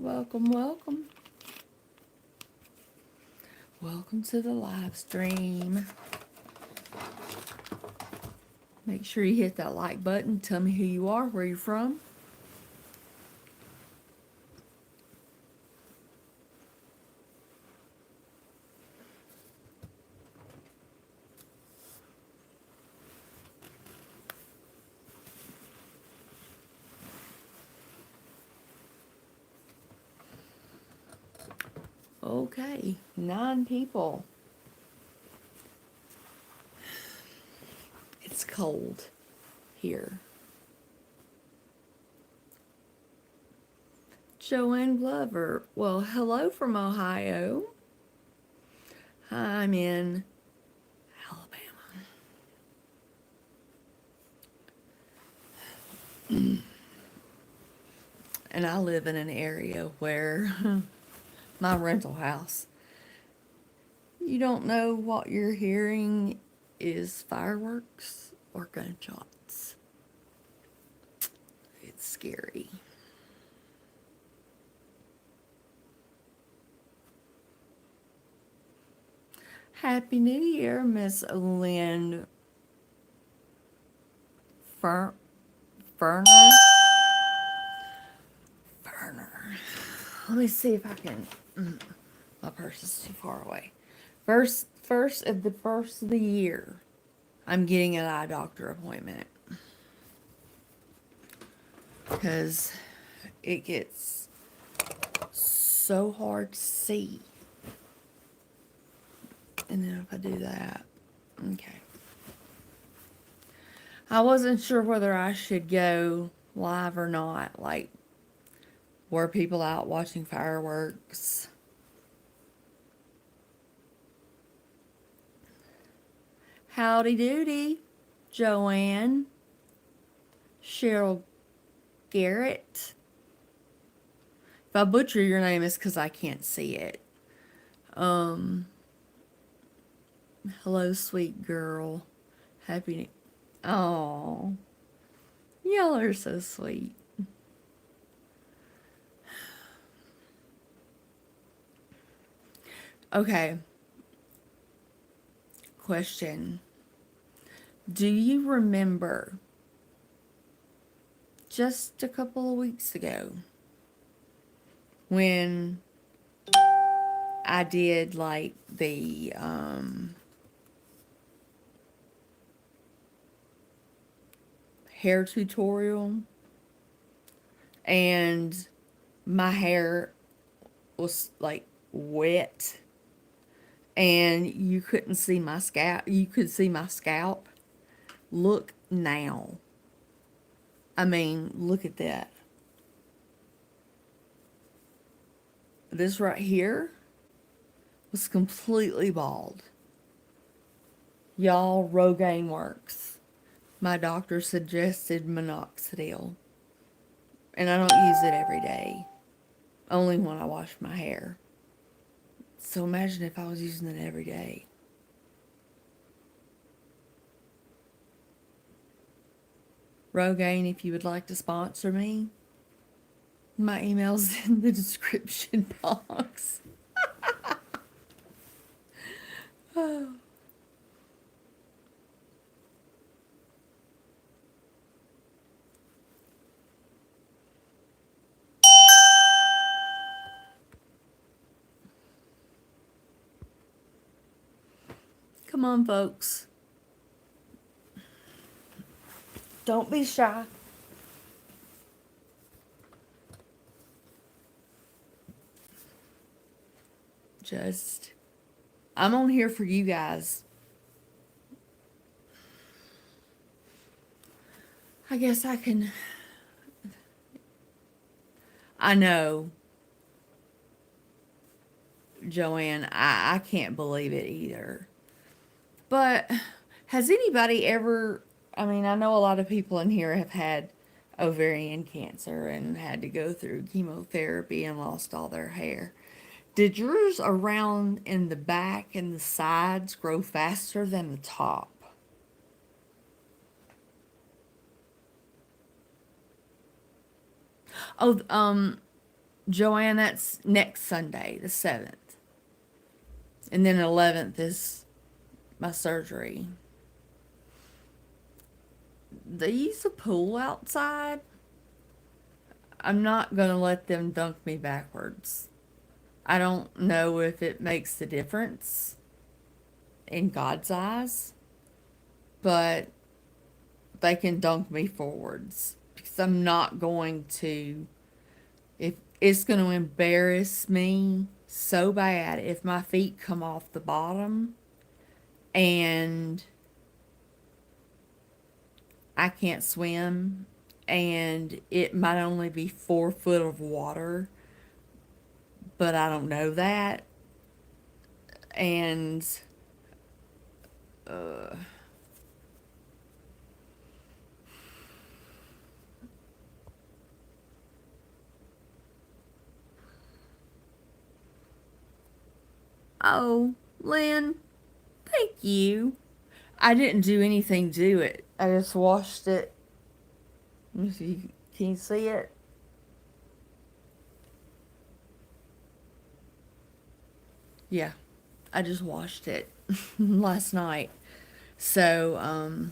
Welcome, welcome. Welcome to the live stream. Make sure you hit that like button. Tell me who you are, where you're from. Okay, 9 people. It's cold here. Joanne Glover. Well, hello from Ohio. I'm in Alabama. And I live in an area where my rental house, you don't know what you're hearing is fireworks or gunshots. It's scary. Happy New Year, Miss Lynn Ferner. Ferner. Let me see if I can. My purse is too far away. First of the year, I'm getting an eye doctor appointment because it gets so hard to see. And then if I do that, okay. I wasn't sure whether I should go live or not. Like, were people out watching fireworks? Howdy doody, Joanne. Cheryl Garrett. If I butcher your name, it's because I can't see it. Hello, sweet girl. Happy. Oh, y'all are so sweet. Okay. Question. Do you remember just a couple of weeks ago when I did like the hair tutorial and my hair was like wet and you couldn't see my scalp? You could see my scalp. Look now. I mean, look at that. This right here was completely bald. Y'all, Rogaine works. My doctor suggested minoxidil. And I don't use it every day. Only when I wash my hair. So imagine if I was using it every day. Rogaine, if you would like to sponsor me, my email's in the description box. Oh. Come on, folks. Don't be shy. I'm on here for you guys. I guess I can. I know, Joanne, I can't believe it either. But has anybody ever, I mean, I know a lot of people in here have had ovarian cancer and had to go through chemotherapy and lost all their hair. Did yours around in the back and the sides grow faster than the top? Oh, Joanne, that's next Sunday, the 7th. And then 11th is my surgery. They use a pool outside. I'm not going to let them dunk me backwards. I don't know if it makes a difference in God's eyes, but they can dunk me forwards because I'm not going to, if it's going to embarrass me so bad if my feet come off the bottom and I can't swim and it might only be 4 foot of water, but I don't know that. And uh, oh, Lynn, thank you. I didn't do anything to it. I just washed it. Can you see it? Yeah, I just washed it last night. So,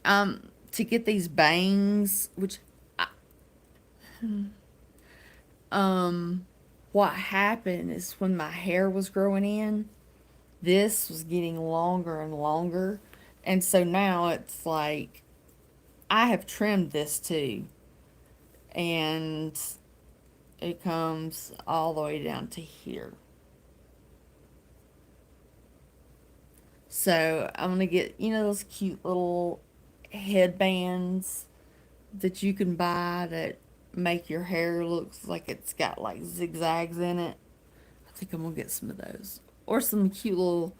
to get these bangs, which, I, what happened is when my hair was growing in, this was getting longer and longer. And so now it's like, I have trimmed this too. And it comes all the way down to here. So I'm going to get, those cute little headbands that you can buy that make your hair look like it's got like zigzags in it. I think I'm going to get some of those. Or some cute little,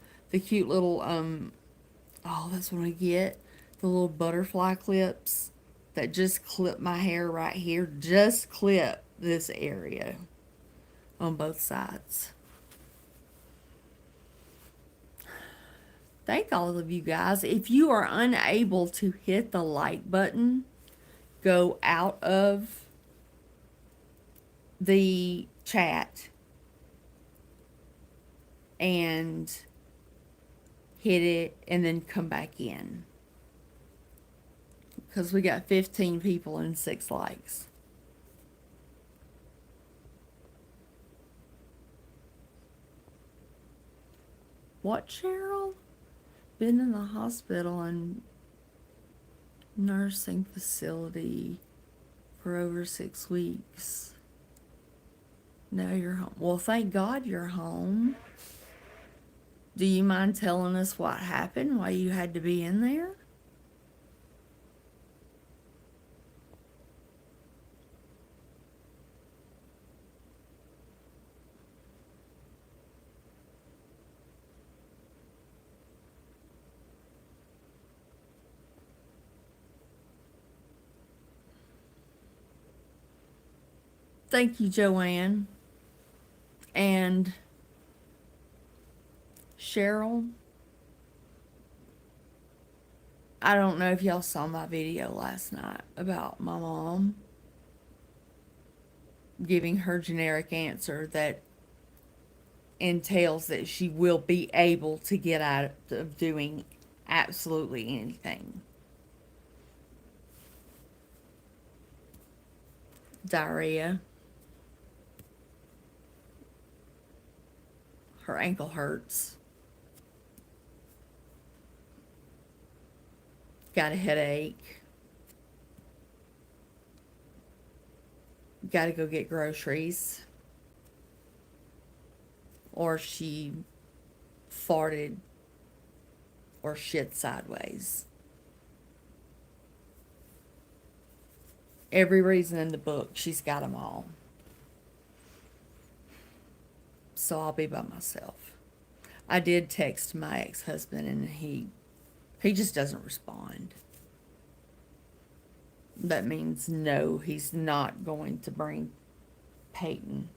oh, that's what I get. The little butterfly clips that just clip my hair right here. Just clip this area on both sides. Thank all of you guys. If you are unable to hit the like button, go out of the chat and hit it and then come back in. Because we got 15 people and 6 likes. What, Cheryl? Been in the hospital and nursing facility for over 6 weeks. Now you're home. Well, thank God you're home. Do you mind telling us what happened, why you had to be in there? Thank you, Joanne. And Cheryl, I don't know if y'all saw my video last night about my mom giving her generic answer that entails that she will be able to get out of doing absolutely anything. Diarrhea. Her ankle hurts. Got a headache. Got to go get groceries. Or she farted or shit sideways. Every reason in the book, she's got them all. So I'll be by myself. I did text my ex-husband and he just doesn't respond. That means no, he's not going to bring Peyton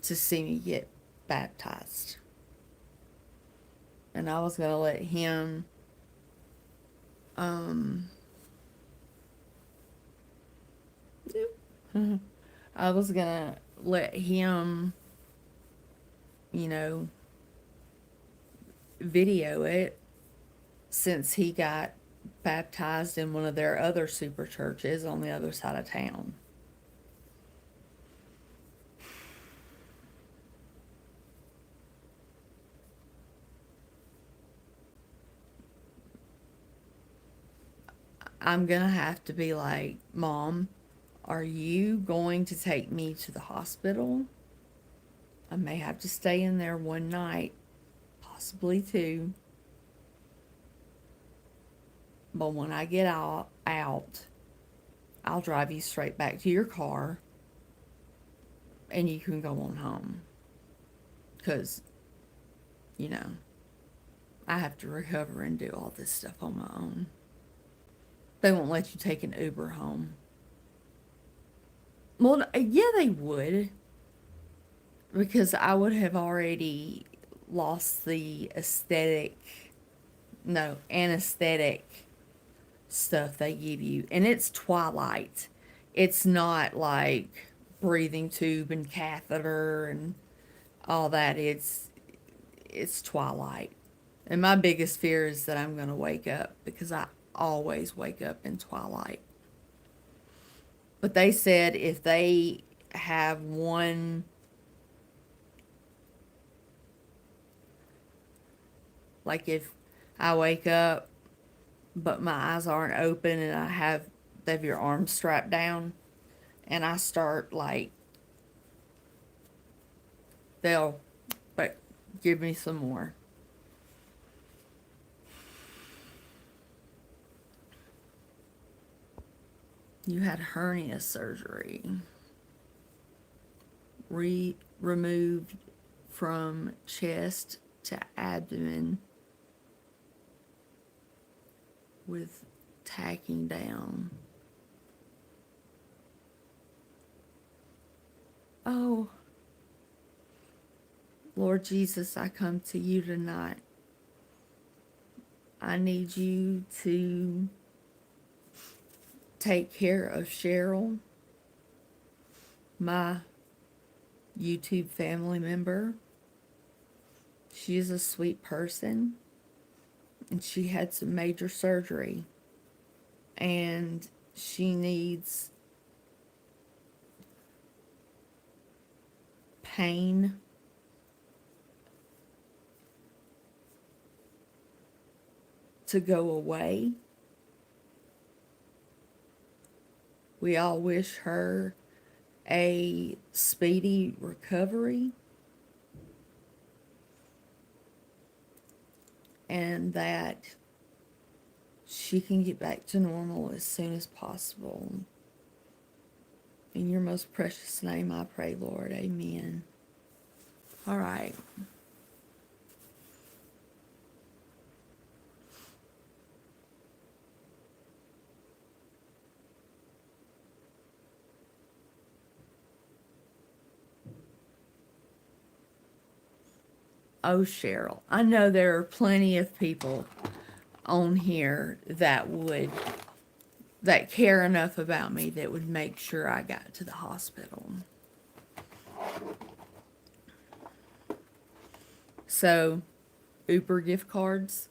to see me get baptized. And I was going to let him I was gonna let him, you know, video it since he got baptized in one of their other super churches on the other side of town. I'm gonna have to be like, Mom, are you going to take me to the hospital? I may have to stay in there one night, possibly two. But when I get out, I'll drive you straight back to your car and you can go on home. Because, you know, I have to recover and do all this stuff on my own. They won't let you take an Uber home. Well, yeah, they would. Because I would have already lost the anesthetic stuff they give you. And it's twilight. It's not like breathing tube and catheter and all that. It's twilight. And my biggest fear is that I'm going to wake up because I always wake up in twilight. But they said if they have one, like if I wake up but my eyes aren't open and they have your arms strapped down and I start like, they'll but give me some more. You had hernia surgery. Removed from chest to abdomen with tacking down. Oh, Lord Jesus, I come to you tonight. I need you to take care of Cheryl, my YouTube family member. She is a sweet person, and she had some major surgery, and she needs pain to go away. We all wish her a speedy recovery and that she can get back to normal as soon as possible. In your most precious name I pray, Lord. Amen. All right. Oh, Cheryl, I know there are plenty of people on here that care enough about me that would make sure I got to the hospital. So, Uber gift cards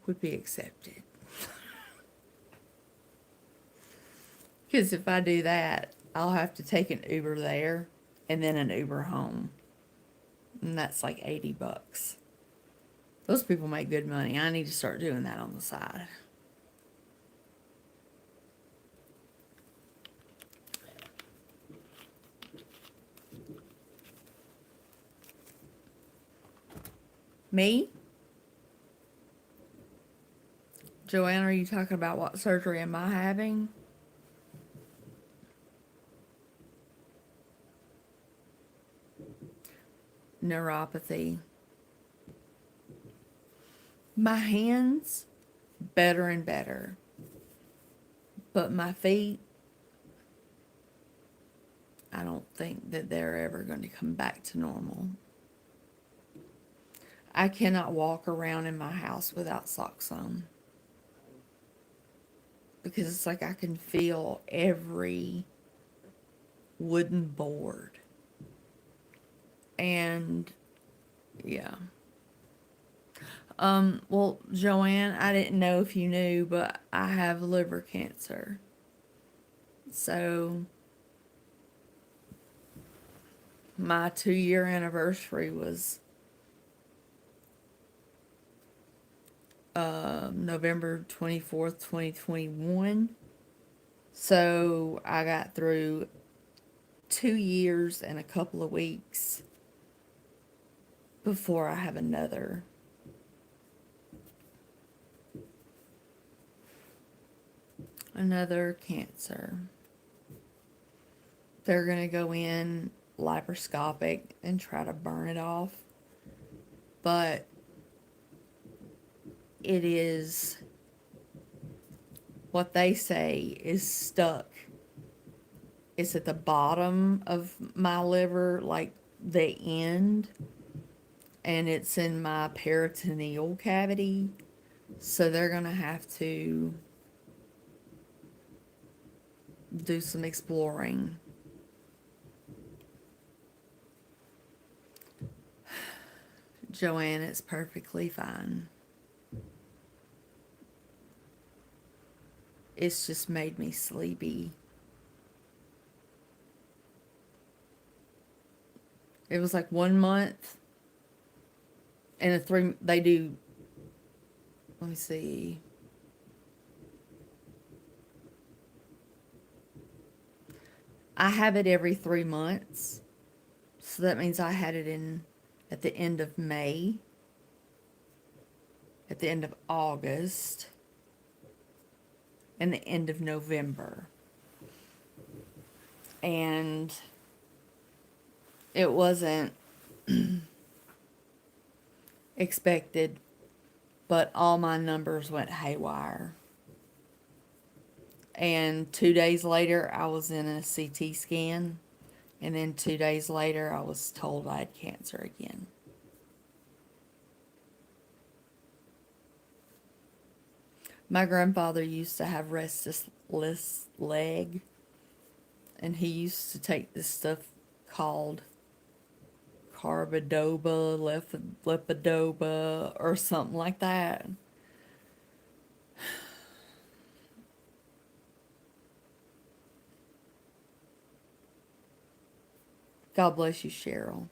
would be accepted. Because if I do that, I'll have to take an Uber there and then an Uber home. And that's like $80. Those people make good money. I need to start doing that on the side. Me? Joanne, are you talking about what surgery am I having? Neuropathy. My hands, better and better. But my feet, I don't think that they're ever going to come back to normal. I cannot walk around in my house without socks on. Because it's like I can feel every wooden board. And yeah. Well, Joanne, I didn't know if you knew, but I have liver cancer. So my 2-year anniversary was November 24th, 2021. So I got through 2 years and a couple of weeks before I have another cancer. They're going to go in laparoscopic and try to burn it off. But it is what they say is stuck. It's at the bottom of my liver, like the end, and it's in my peritoneal cavity. So they're going to have to do some exploring. Joanne, it's perfectly fine. It's just made me sleepy. It was like 1 month and they do, let me see. I have it every 3 months. So that means I had it at the end of May, at the end of August, and the end of November. And it wasn't expected, but all my numbers went haywire. And 2 days later, I was in a CT scan. And then 2 days later, I was told I had cancer again. My grandfather used to have restless leg. And he used to take this stuff called carbidopa, lepidopa, or something like that. God bless you, Cheryl.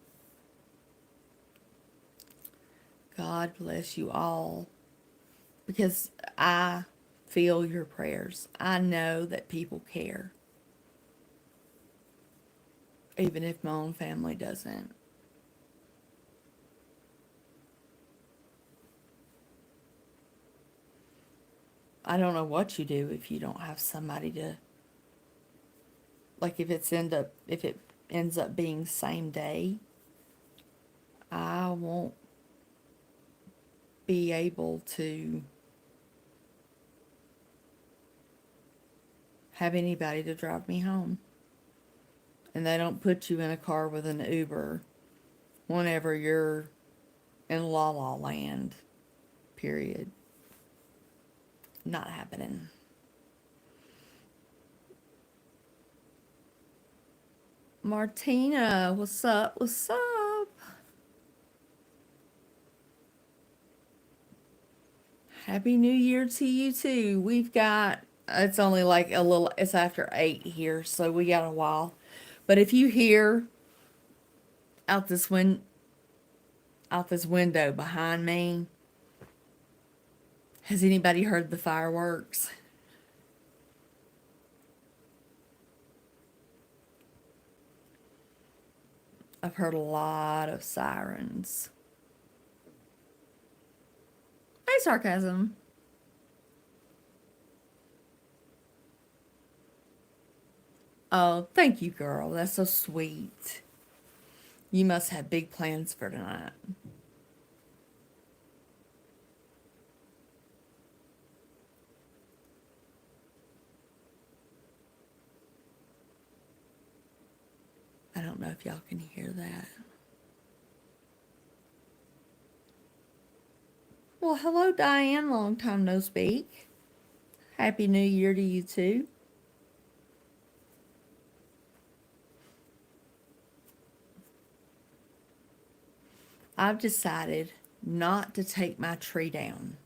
God bless you all. Because I feel your prayers. I know that people care. Even if my own family doesn't. I don't know what you do if you don't have somebody to, like, if it ends up being same day, I won't be able to have anybody to drive me home. And they don't put you in a car with an Uber whenever you're in La La Land. Period. Not happening. Martina, what's up? What's up? Happy New Year to you too. We've got, it's only like it's after 8 here, so we got a while. But if you hear out this window behind me, has anybody heard the fireworks? I've heard a lot of sirens. Hey, sarcasm. Oh, thank you, girl. That's so sweet. You must have big plans for tonight. I don't know if y'all can hear that. Well, hello, Diane. Long time no speak. Happy New Year to you too. I've decided not to take my tree down,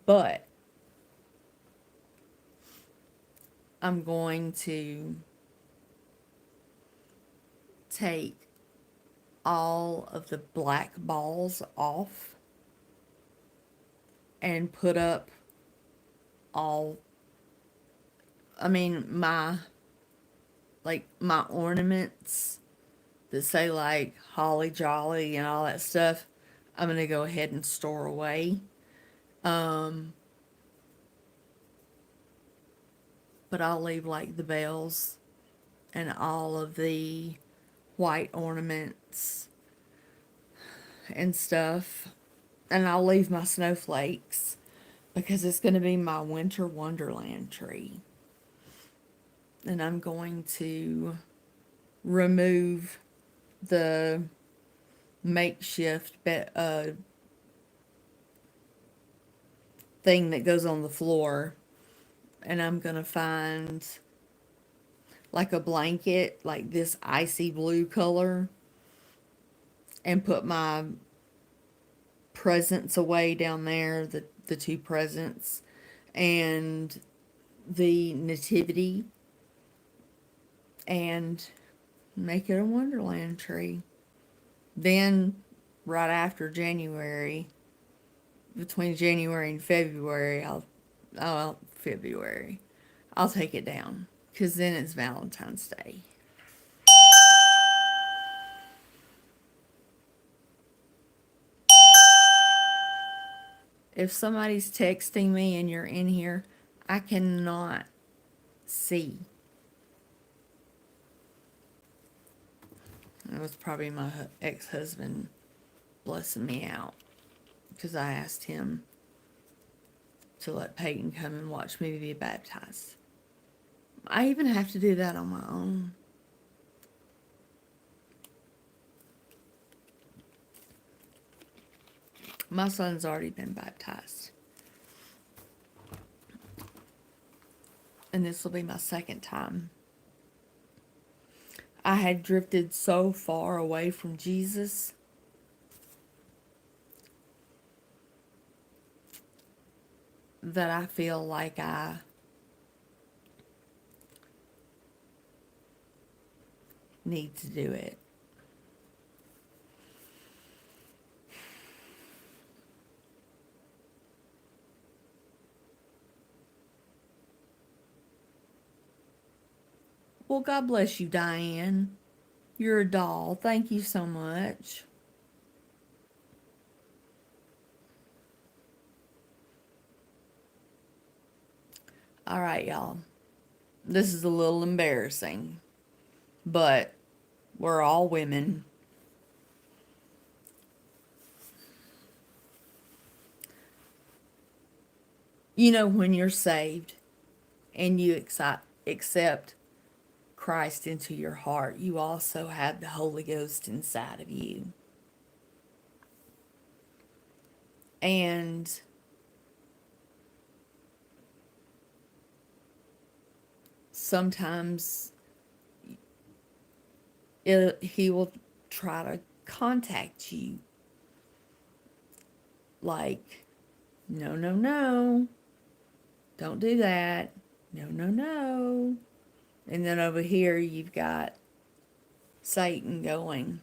but I'm going to take all of the black balls off and put up all, I mean, my ornaments that say like Holly Jolly and all that stuff. I'm going to go ahead and store away. Um, but I'll leave like the bells and all of the white ornaments and stuff. And I'll leave my snowflakes because it's going to be my winter wonderland tree. And I'm going to remove the makeshift thing that goes on the floor. And I'm going to find like a blanket, like this icy blue color, and put my presents away down there, the two presents, and the nativity, and make it a wonderland tree. Then, right after January, between January and February, February, I'll take it down because then it's Valentine's Day. If somebody's texting me and you're in here, I cannot see. It was probably my ex-husband blessing me out because I asked him to let Peyton come and watch me be baptized. I even have to do that on my own. My son's already been baptized. And this will be my second time. I had drifted so far away from Jesus that I feel like I need to do it. Well, God bless you, Diane. You're a doll. Thank you so much. All right, y'all. This is a little embarrassing, but we're all women. You know, when you're saved and you accept Christ into your heart, you also have the Holy Ghost inside of you. And sometimes he will try to contact you like, no, no, no, don't do that. No, no, no. And then over here, you've got Satan going,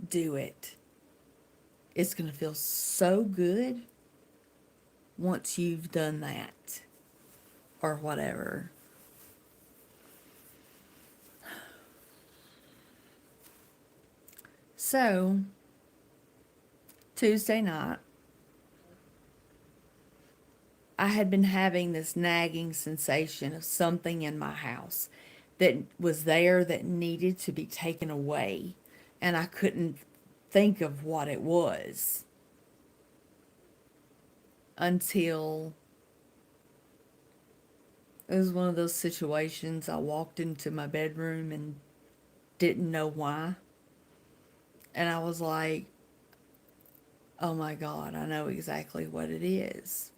do it. It's going to feel so good once you've done that or whatever. So, Tuesday night, I had been having this nagging sensation of something in my house that was there that needed to be taken away, and I couldn't think of what it was until it was one of those situations. I walked into my bedroom and didn't know why, and I was like, oh my God, I know exactly what it is.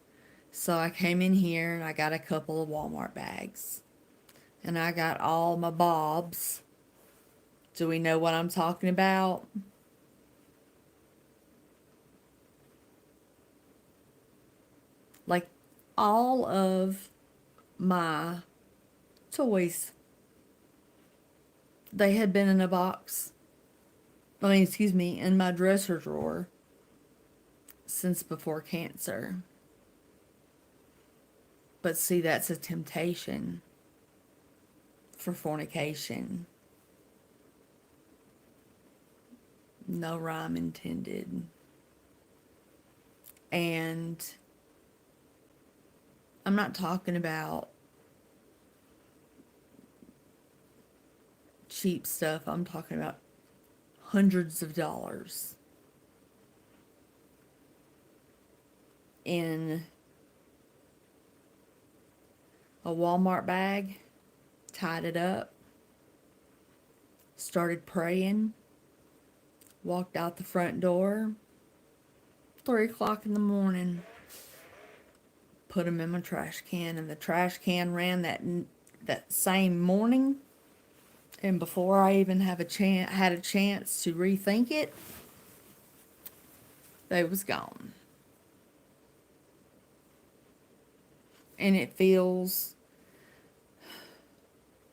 So I came in here and I got a couple of Walmart bags. And I got all my bobs Do we know what I'm talking about? Like all of my toys, they had been in a box. I mean, excuse me, in my dresser drawer since before cancer. But see, that's a temptation for fornication. No rhyme intended. And I'm not talking about cheap stuff. I'm talking about hundreds of dollars in a Walmart bag, tied it up, started praying, walked out the front door, 3 o'clock in the morning, put them in my trash can, and the trash can ran that same morning. And before I even had a chance to rethink it, they was gone. And it feels,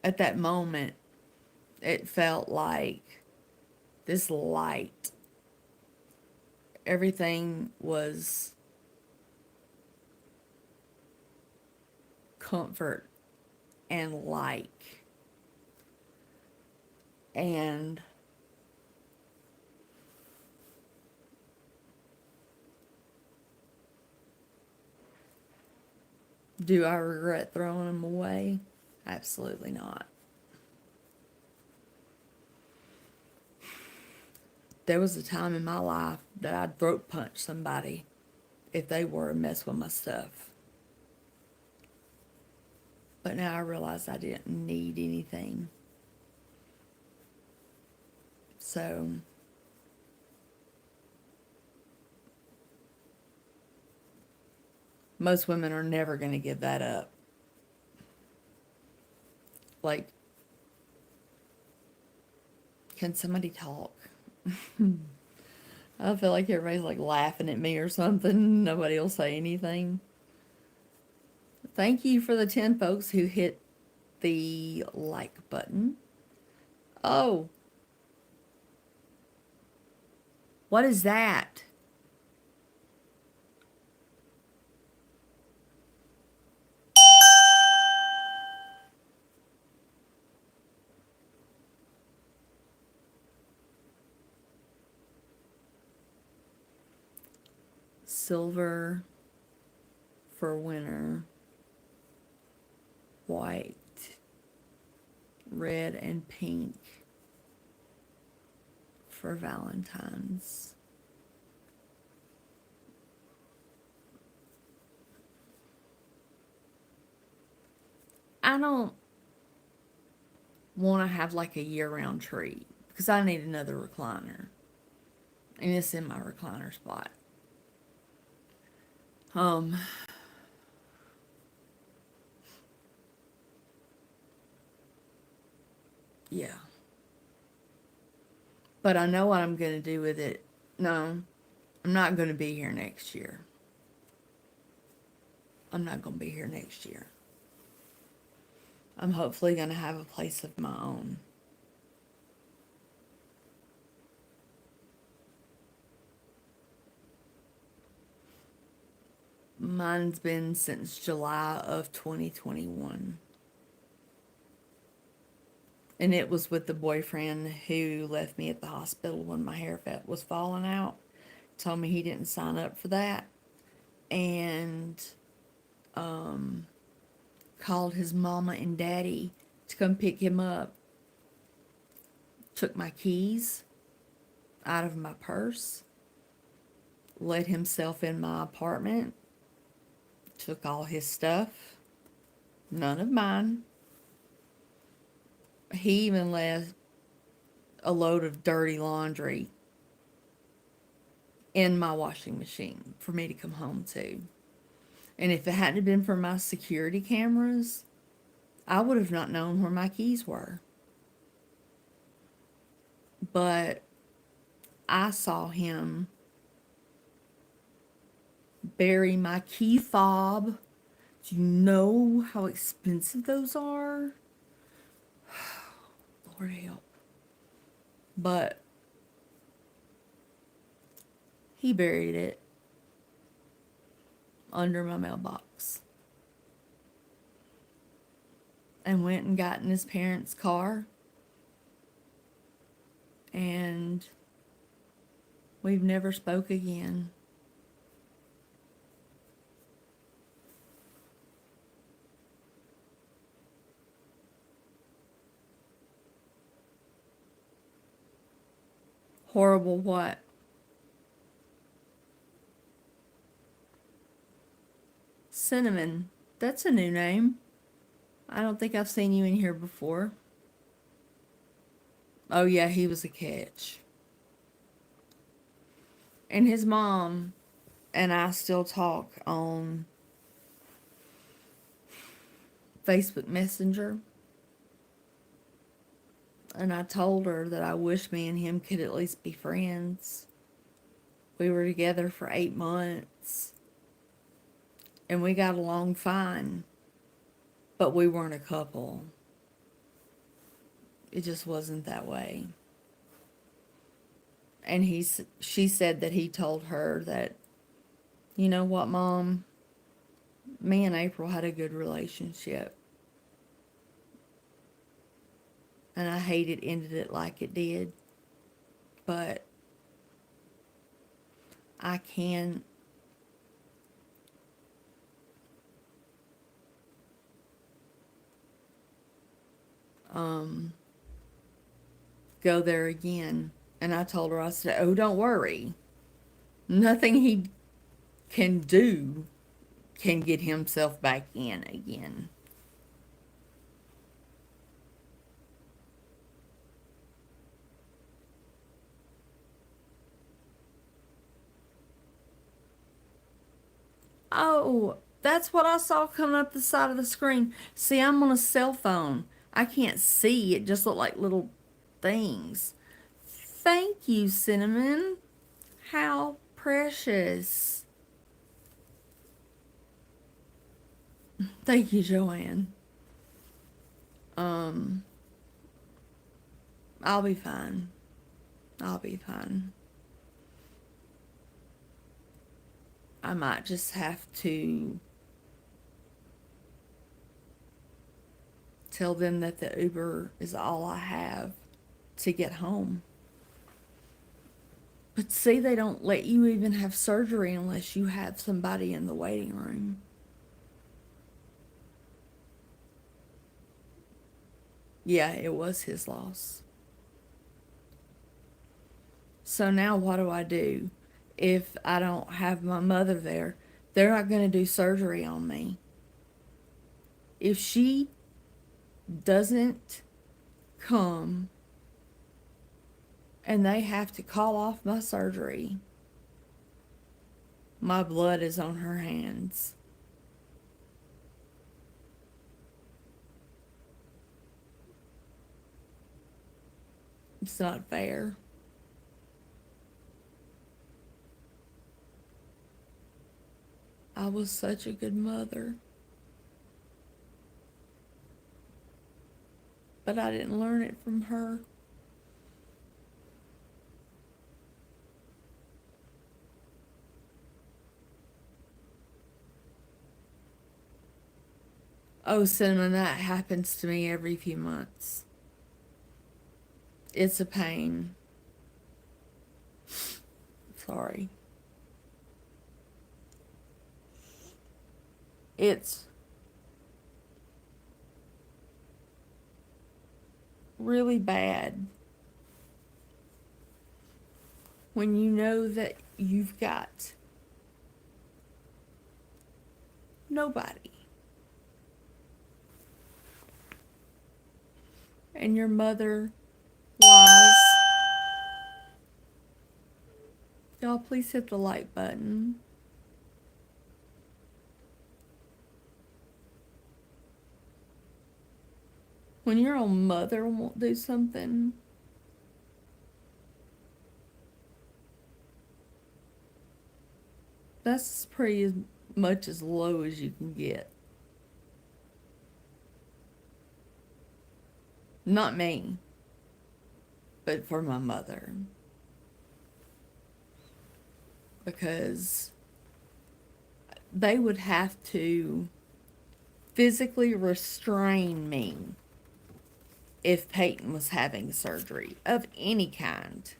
at that moment, it felt like this light. Everything was comfort and light. And do I regret throwing them away? Absolutely not. There was a time in my life that I'd throat punch somebody if they were to mess with my stuff. But now I realize I didn't need anything. So most women are never going to give that up. Like, can somebody talk? I feel like everybody's like laughing at me or something. Nobody will say anything. Thank you for the 10 folks who hit the like button. Oh, what is that? Silver for winter, white, red, and pink for Valentine's. I don't want to have like a year-round tree because I need another recliner, and it's in my recliner spot. Yeah. But I know what I'm going to do with it. No, I'm not going to be here next year. I'm not going to be here next year. I'm hopefully going to have a place of my own. Mine's been since July of 2021. And it was with the boyfriend who left me at the hospital when my hair was falling out. Told me he didn't sign up for that. And called his mama and daddy to come pick him up. Took my keys out of my purse. Let himself in my apartment. Took all his stuff. None of mine. He even left a load of dirty laundry in my washing machine for me to come home to. And if it hadn't been for my security cameras, I would have not known where my keys were. but I saw him bury my key fob. Do you know how expensive those are? Lord help. But he buried it under my mailbox and went and got in his parents' car, and we've never spoke again. Horrible what? Cinnamon. That's a new name. I don't think I've seen you in here before. Oh yeah, he was a catch. And his mom and I still talk on Facebook Messenger. And I told her that I wish me and him could at least be friends. We were together for 8 months. And we got along fine. But we weren't a couple. It just wasn't that way. And she said that he told her that, you know what, Mom? Me and April had a good relationship. And I hate it ended it like it did. But I can't go there again. And I told her, I said, oh, don't worry. Nothing he can do can get himself back in again. Oh, that's what I saw coming up the side of the screen. See, I'm on a cell phone. I can't see. It just looked like little things. Thank you, Cinnamon. How precious. Thank you, Joanne. Um, I'll be fine. I'll be fine. I might just have to tell them that the Uber is all I have to get home. But see, they don't let you even have surgery unless you have somebody in the waiting room. Yeah, it was his loss. So now what do I do? If I don't have my mother there, they're not going to do surgery on me. If she doesn't come and they have to call off my surgery, my blood is on her hands. It's not fair. I was such a good mother. But I didn't learn it from her. Oh, Cinnamon, that happens to me every few months. It's a pain. Sorry. It's really bad when you know that you've got nobody. And your mother lies. Y'all, please hit the like button. When your own mother won't do something, That's pretty much as low as you can get. Not me, but for my mother. Because they would have to physically restrain me if Peyton was having surgery of any kind.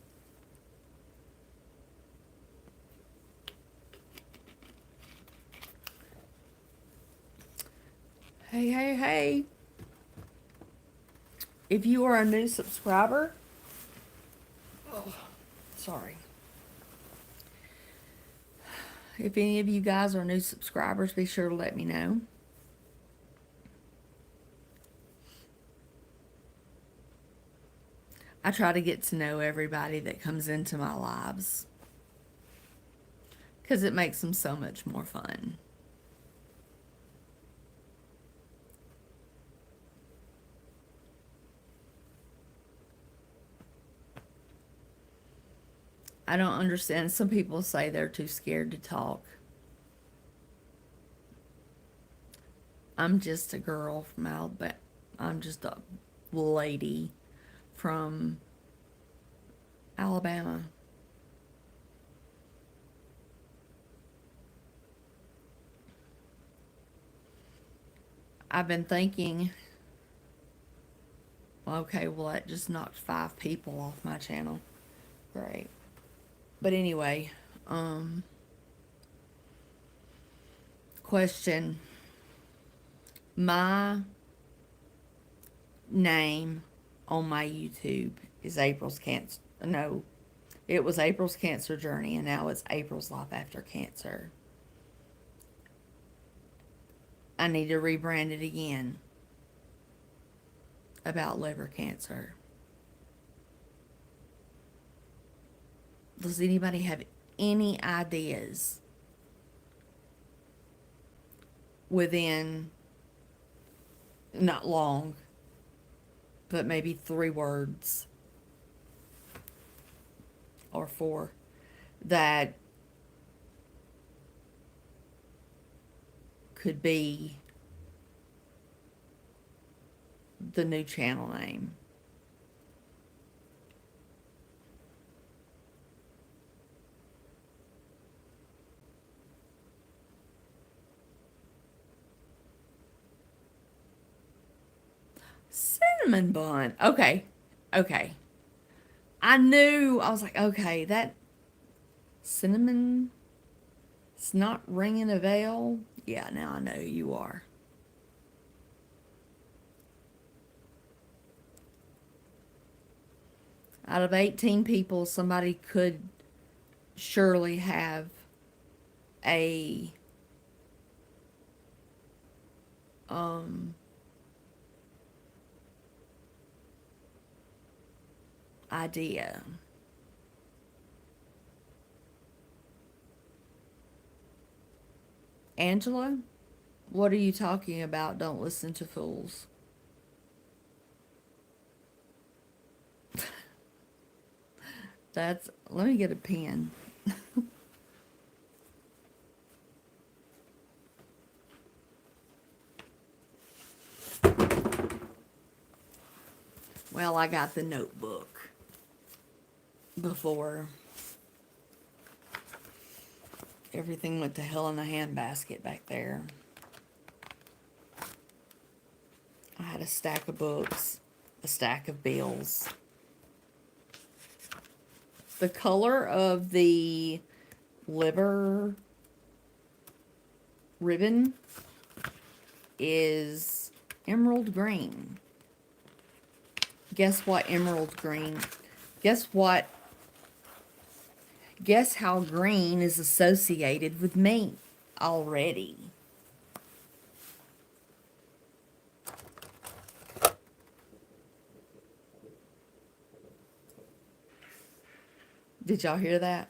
Hey, hey, hey. If you are a new subscriber, oh, sorry. If any of you guys are new subscribers, be sure to let me know. I try to get to know everybody that comes into my lives because it makes them so much more fun. I don't understand. Some people say they're too scared to talk. I'm just a girl from Alabama. I'm just a lady from Alabama. I've been thinking, okay, well, that just knocked 5 people off my channel. Great. But anyway, question. My name on my YouTube is April's Cancer. No, it was April's Cancer Journey, and now it's April's Life After Cancer. I need to rebrand it again about liver cancer. Does anybody have any ideas within not long, but maybe 3 words or 4 that could be the new channel name? Cinnamon bun. Okay. Okay. I knew. I was like, okay, that cinnamon, it's not ringing a bell. Yeah, now I know who you are. Out of 18 people, somebody could surely have a idea. Angela, what are you talking about? Don't listen to fools. Let me get a pen. Well, I got the notebook before everything went to hell in a handbasket back there. I had a stack of books, a stack of bills. The color of the liver ribbon is emerald green. Guess what emerald green? Guess what? Guess how green is associated with me already. Did y'all hear that?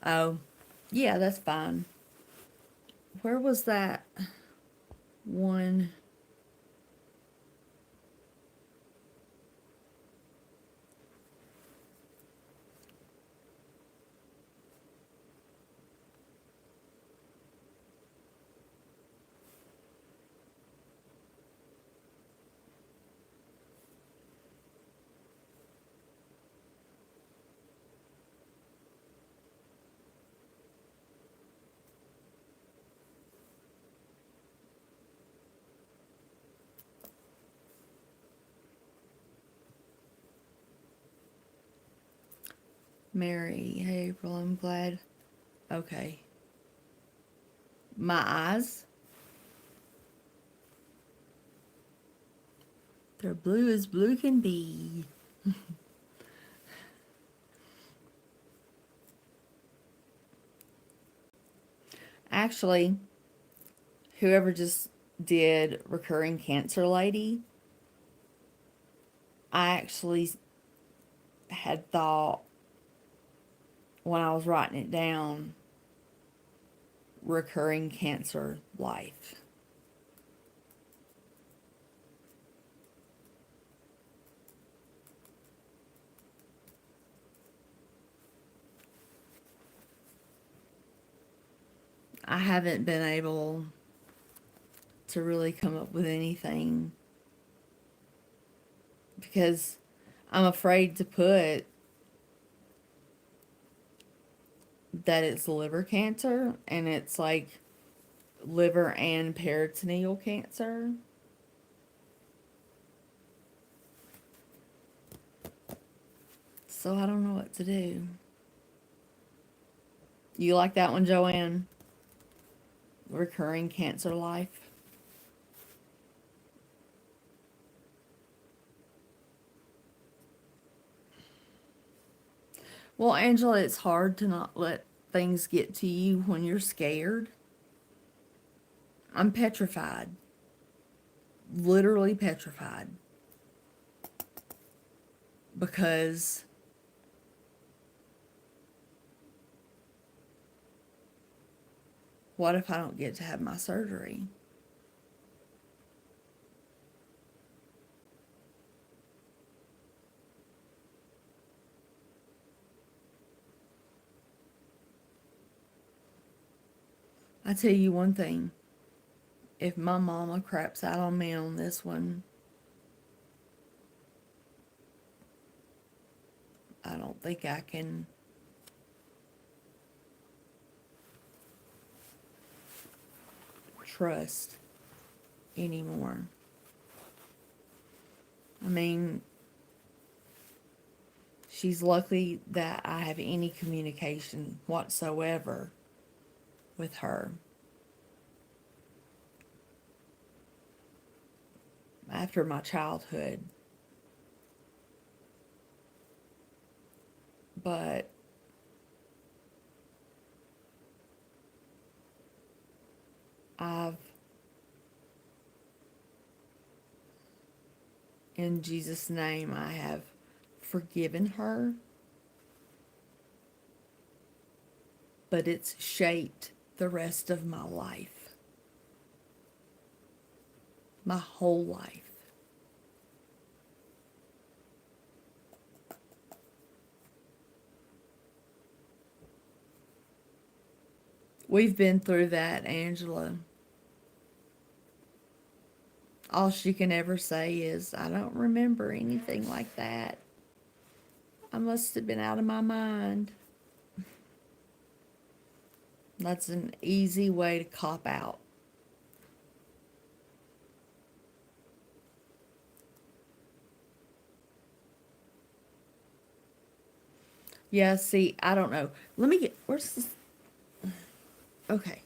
Oh, yeah, that's fine. Where was that one? Mary, hey April, I'm glad. Okay. My eyes, they're blue as blue can be. Actually, whoever just did recurring cancer lady, I actually had thought when I was writing it down, recurring cancer life. I haven't been able to really come up with anything because I'm afraid to put that it's liver cancer and it's like liver and peritoneal cancer. So I don't know what to do. You like that one, Joanne? Recurring cancer life? Well, Angela, it's hard to not let things get to you when you're scared. I'm petrified. Literally petrified. Because what if I don't get to have my surgery? I tell you one thing. If my mama craps out on me on this one, I don't think I can trust anymore. I mean, she's lucky that I have any communication whatsoever with her. After my childhood. But I've, in Jesus' name, I have forgiven her. But it's shaped the rest of my life. My whole life. We've been through that, Angela. All she can ever say is, I don't remember anything like that. I must have been out of my mind. That's an easy way to cop out. Yeah, see, I don't know. Let me get, where's this? Okay.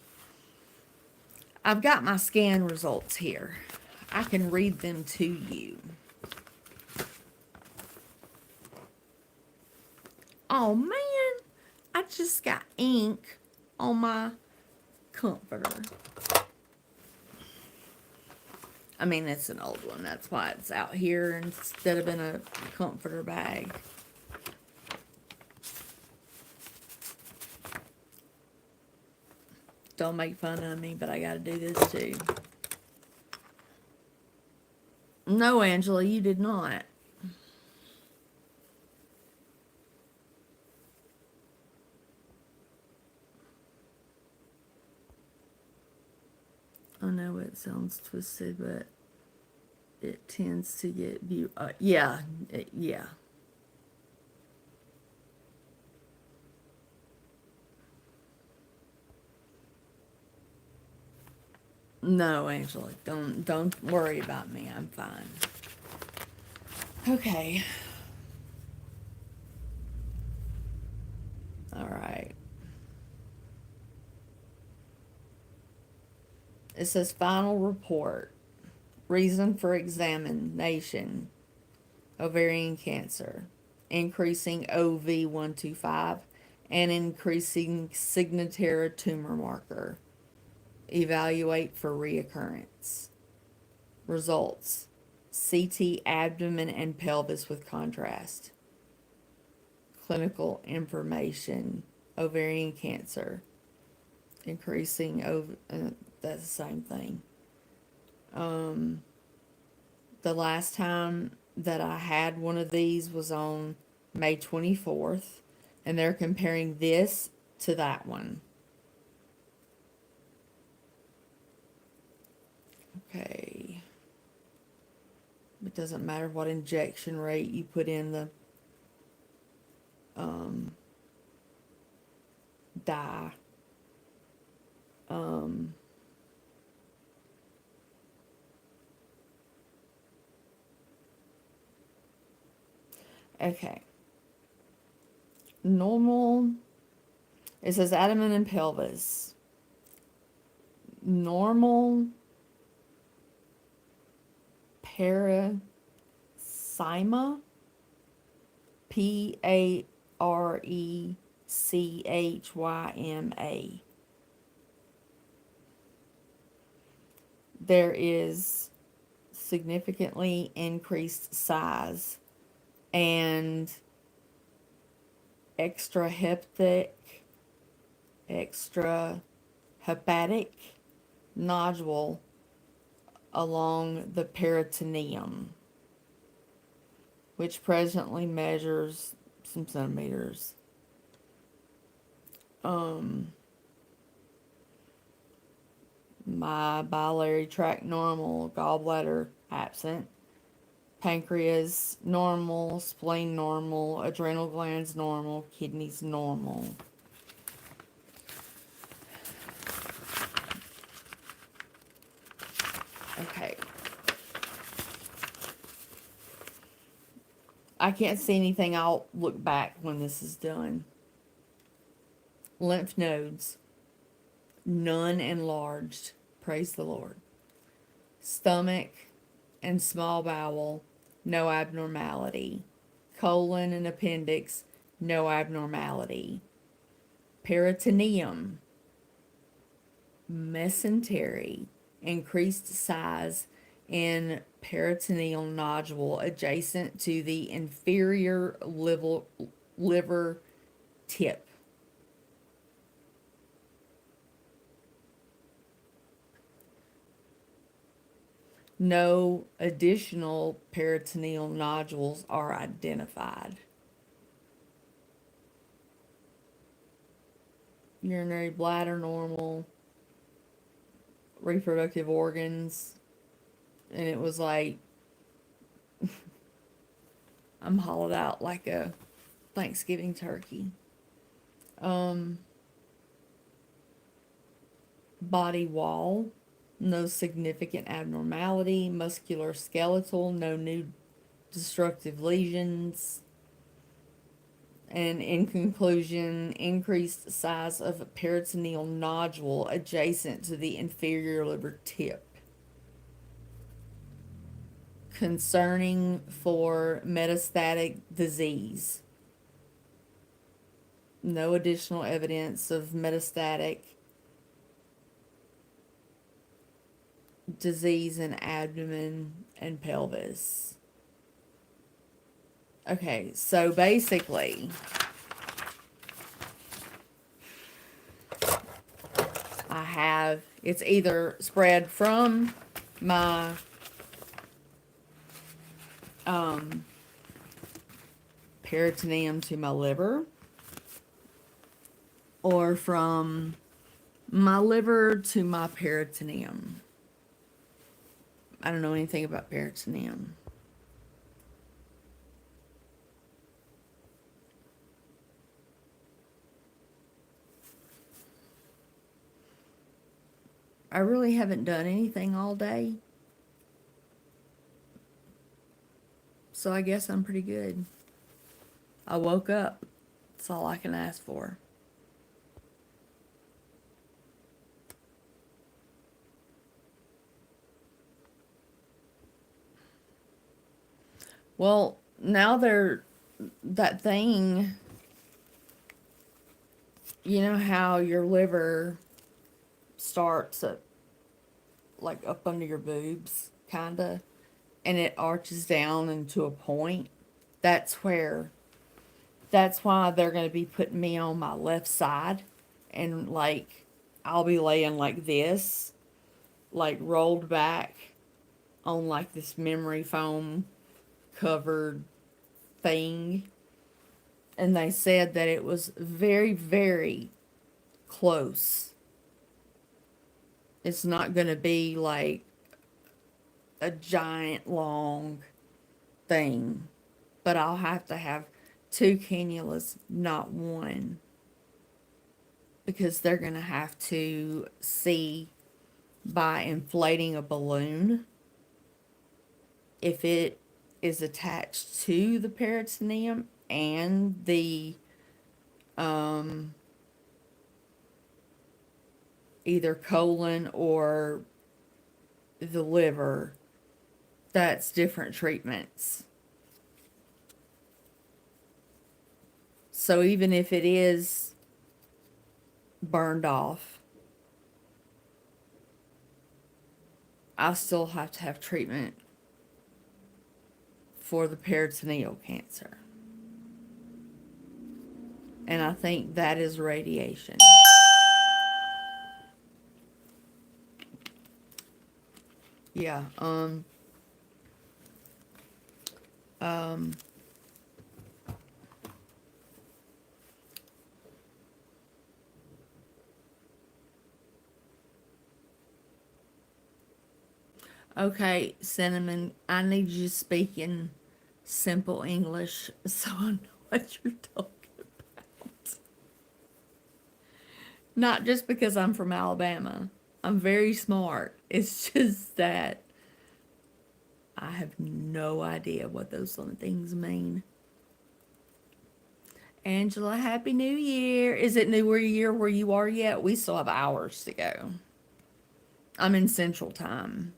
I've got my scan results here. I can read them to you. Oh man, I just got ink on my comforter. I mean, it's an old one. That's why it's out here instead of in a comforter bag. don't make fun of me, but I gotta do this too. No, Angela, you did not. I know it sounds twisted, but it tends to get view. Yeah, yeah. No, Angela, don't worry about me. I'm fine. Okay. All right. It says final report. Reason for examination: ovarian cancer, increasing OV125, and increasing Signatera tumor marker. Evaluate for reoccurrence. Results: CT abdomen and pelvis with contrast. Clinical information: ovarian cancer, increasing over. That's the same thing. The last time that I had one of these was on May 24th, and they're comparing this to that one. Okay. It doesn't matter what injection rate you put in the dye. Okay. Normal. It says abdomen and pelvis. Normal parenchyma. PARECHYMA. There is significantly increased size and extrahepatic nodule along the peritoneum, which presently measures some centimeters. My biliary tract normal, gallbladder absent, pancreas normal, spleen normal, adrenal glands normal, kidneys normal. Okay. I can't see anything. I'll look back when this is done. Lymph nodes, none enlarged. Praise the Lord. Stomach and small bowel, no abnormality. Colon and appendix, no abnormality. Peritoneum, mesentery, increased size in peritoneal nodule adjacent to the inferior liver tip. No additional peritoneal nodules are identified. Urinary bladder normal. Reproductive organs. And it was like, I'm hollowed out like a Thanksgiving turkey. Body wall, no significant abnormality. Muscular skeletal, no new destructive lesions. And in conclusion, increased size of peritoneal nodule adjacent to the inferior liver tip. Concerning for metastatic disease. No additional evidence of metastatic disease in abdomen and pelvis. Okay, so basically, I have, it's either spread from my peritoneum to my liver, or from my liver to my peritoneum. I don't know anything about peritoneum. I really haven't done anything all day, so I guess I'm pretty good. I woke up. That's all I can ask for. Well, now that thing, you know how your liver starts at, like up under your boobs, kinda, and it arches down into a point? That's where, that's why they're going to be putting me on my left side, and like, I'll be laying like this, like rolled back on like this memory foam covered thing. And they said that it was very, very close. It's not going to be like a giant long thing, but I'll have to have two cannulas, not one, because they're going to have to see by inflating a balloon if it is attached to the peritoneum and the either colon or the liver. That's different treatments. So even if it is burned off, I still have to have treatment for the peritoneal cancer. And I think that is radiation. Yeah, um, okay, Cinnamon, I need you to speak in simple English so I know what you're talking about. Not just because I'm from Alabama. I'm very smart. It's just that I have no idea what those things mean. Angela, Happy New Year. Is it New Year where you are yet? We still have hours to go. I'm in Central Time.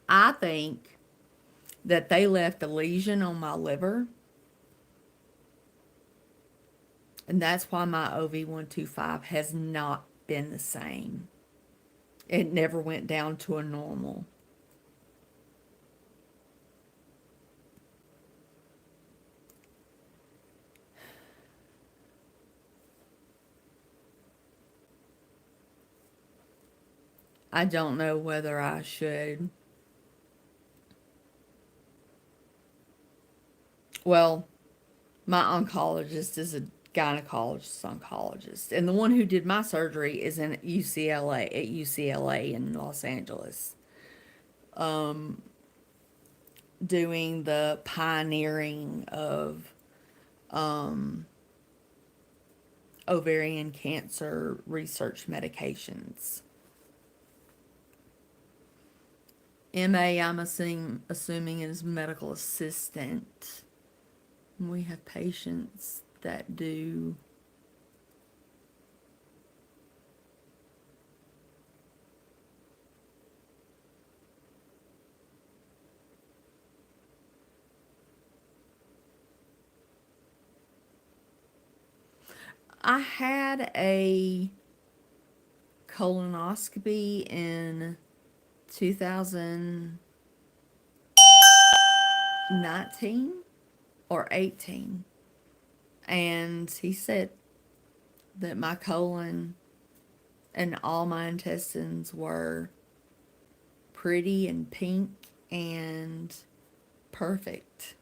I think that they left a lesion on my liver, and that's why my OV125 has not been the same. It never went down to a normal. I don't know whether I should. Well, my oncologist is a gynecologist oncologist, and the one who did my surgery is in UCLA, at UCLA in Los Angeles, doing the pioneering of ovarian cancer research medications. MA, I'm assuming is medical assistant. We have patients that do I had a colonoscopy in 2019 or 18. And he said that my colon and all my intestines were pretty and pink and perfect.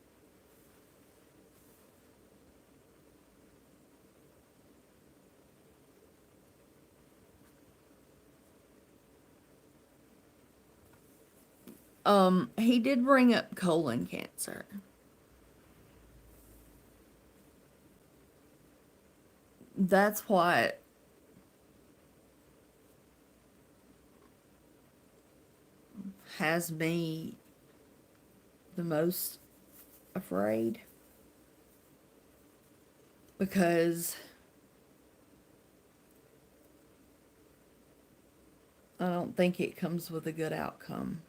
He did bring up colon cancer. That's what has me the most afraid, because I don't think it comes with a good outcome.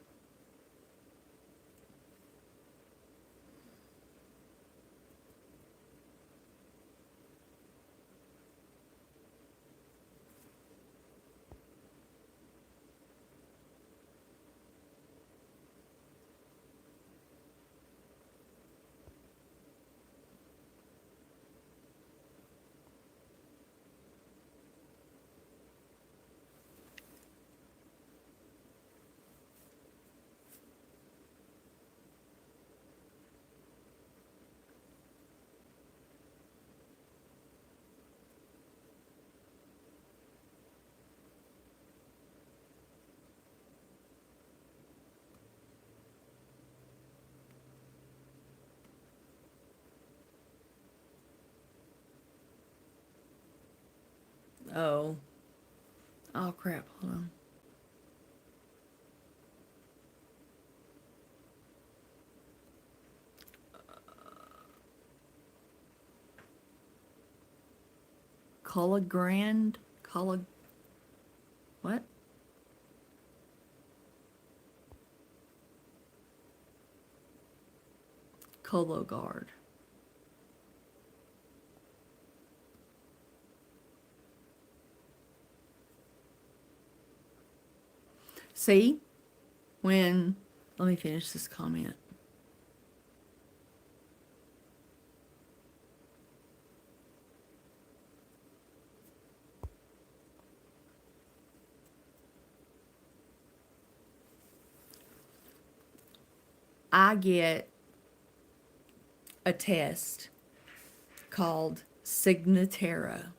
Oh, oh crap! Hold on. Colagrand, Colag, what? Cologard. See, when, let me finish this comment. I get a test called Signatera.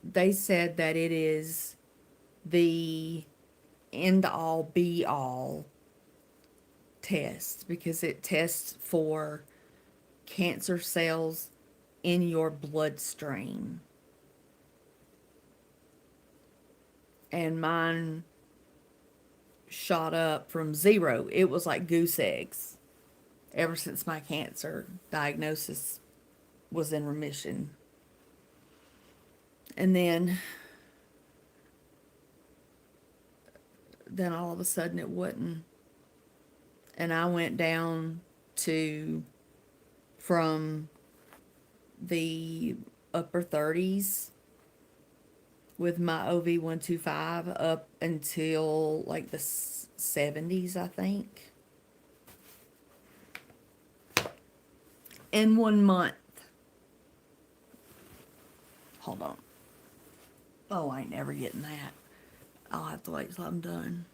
They said that it is the end all be all test because it tests for cancer cells in your bloodstream. And mine shot up from 0. It was like goose eggs ever since my cancer diagnosis was in remission. And then all of a sudden it wouldn't. And I went down to from the upper 30s with my OV125 up until like the 70s, I think, in 1 month. Hold on. Oh, I ain't never getting that. I'll have to wait till I'm done.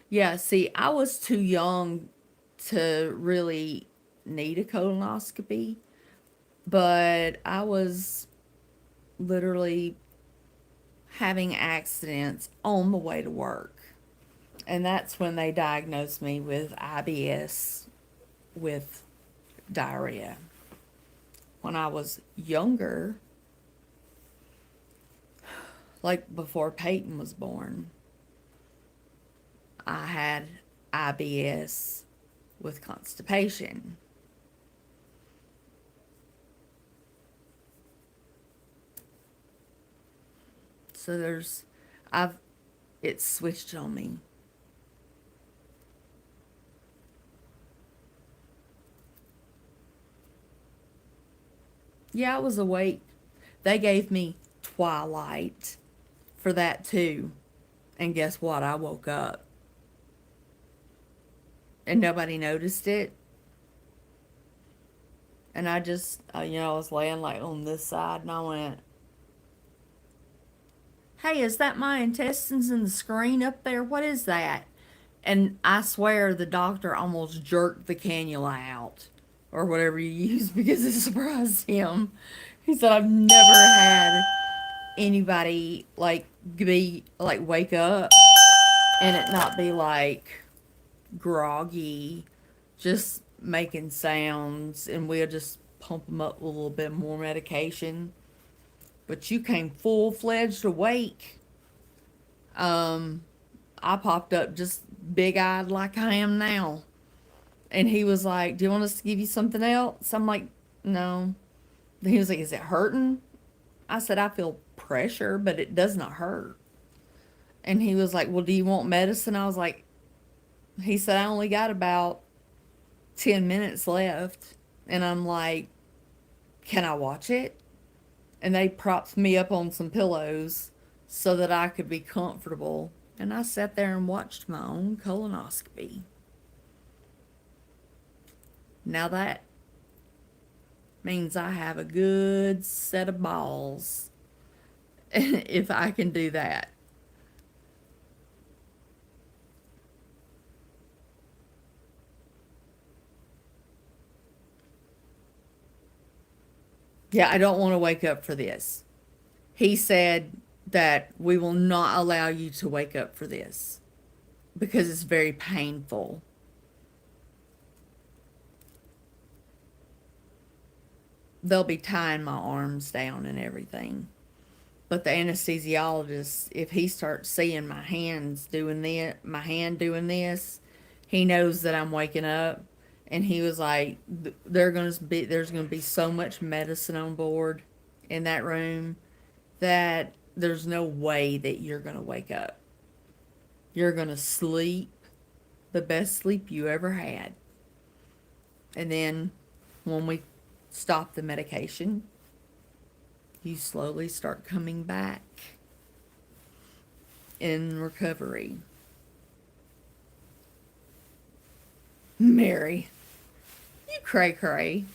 Yeah, see, I was too young to really need a colonoscopy, but I was literally having accidents on the way to work. And that's when they diagnosed me with IBS with diarrhea. When I was younger, like before Peyton was born, I had IBS with constipation. So I've, it's switched on me. Yeah, I was awake. They gave me Twilight for that too. And guess what? I woke up and nobody noticed it. And I just, I was laying like on this side and I went, hey, is that my intestines in the screen up there? What is that? And I swear the doctor almost jerked the cannula out or whatever you use because it surprised him. He said, I've never had anybody like be like wake up and it not be like groggy, just making sounds, and we'll just pump them up with a little bit more medication. But you came full fledged awake. Um, I popped up just big eyed like I am now. And he was like, do you want us to give you something else? I'm like, no. He was like, is it hurting? I said, I feel pressure, but it does not hurt. And he was like, well, do you want medicine? I was like, he said, I only got about 10 minutes left. And I'm like, can I watch it? And they propped me up on some pillows so that I could be comfortable. And I sat there and watched my own colonoscopy. Now that means I have a good set of balls if I can do that. Yeah, I don't want to wake up for this. He said that we will not allow you to wake up for this because it's very painful. They'll be tying my arms down and everything. But the anesthesiologist, if he starts seeing my hand doing this, he knows that I'm waking up. And he was like, there's gonna be so much medicine on board in that room that there's no way that you're gonna wake up. You're gonna sleep the best sleep you ever had. And then when we stop the medication, you slowly start coming back in recovery. Mary, you cray cray.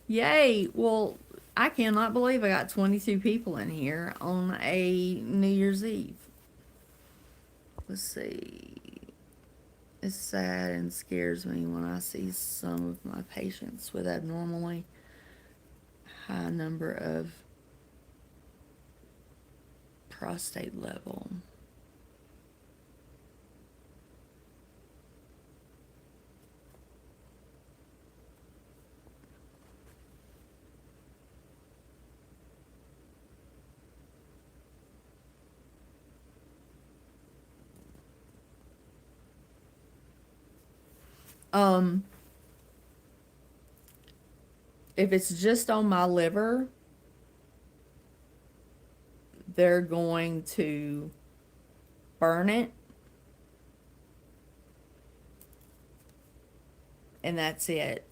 Yay. Well, I cannot believe I got 22 people in here on a New Year's Eve. Let's see. It's sad and scares me when I see some of my patients with abnormally high number of prostate level. Um, if it's just on my liver, they're going to burn it, and that's it.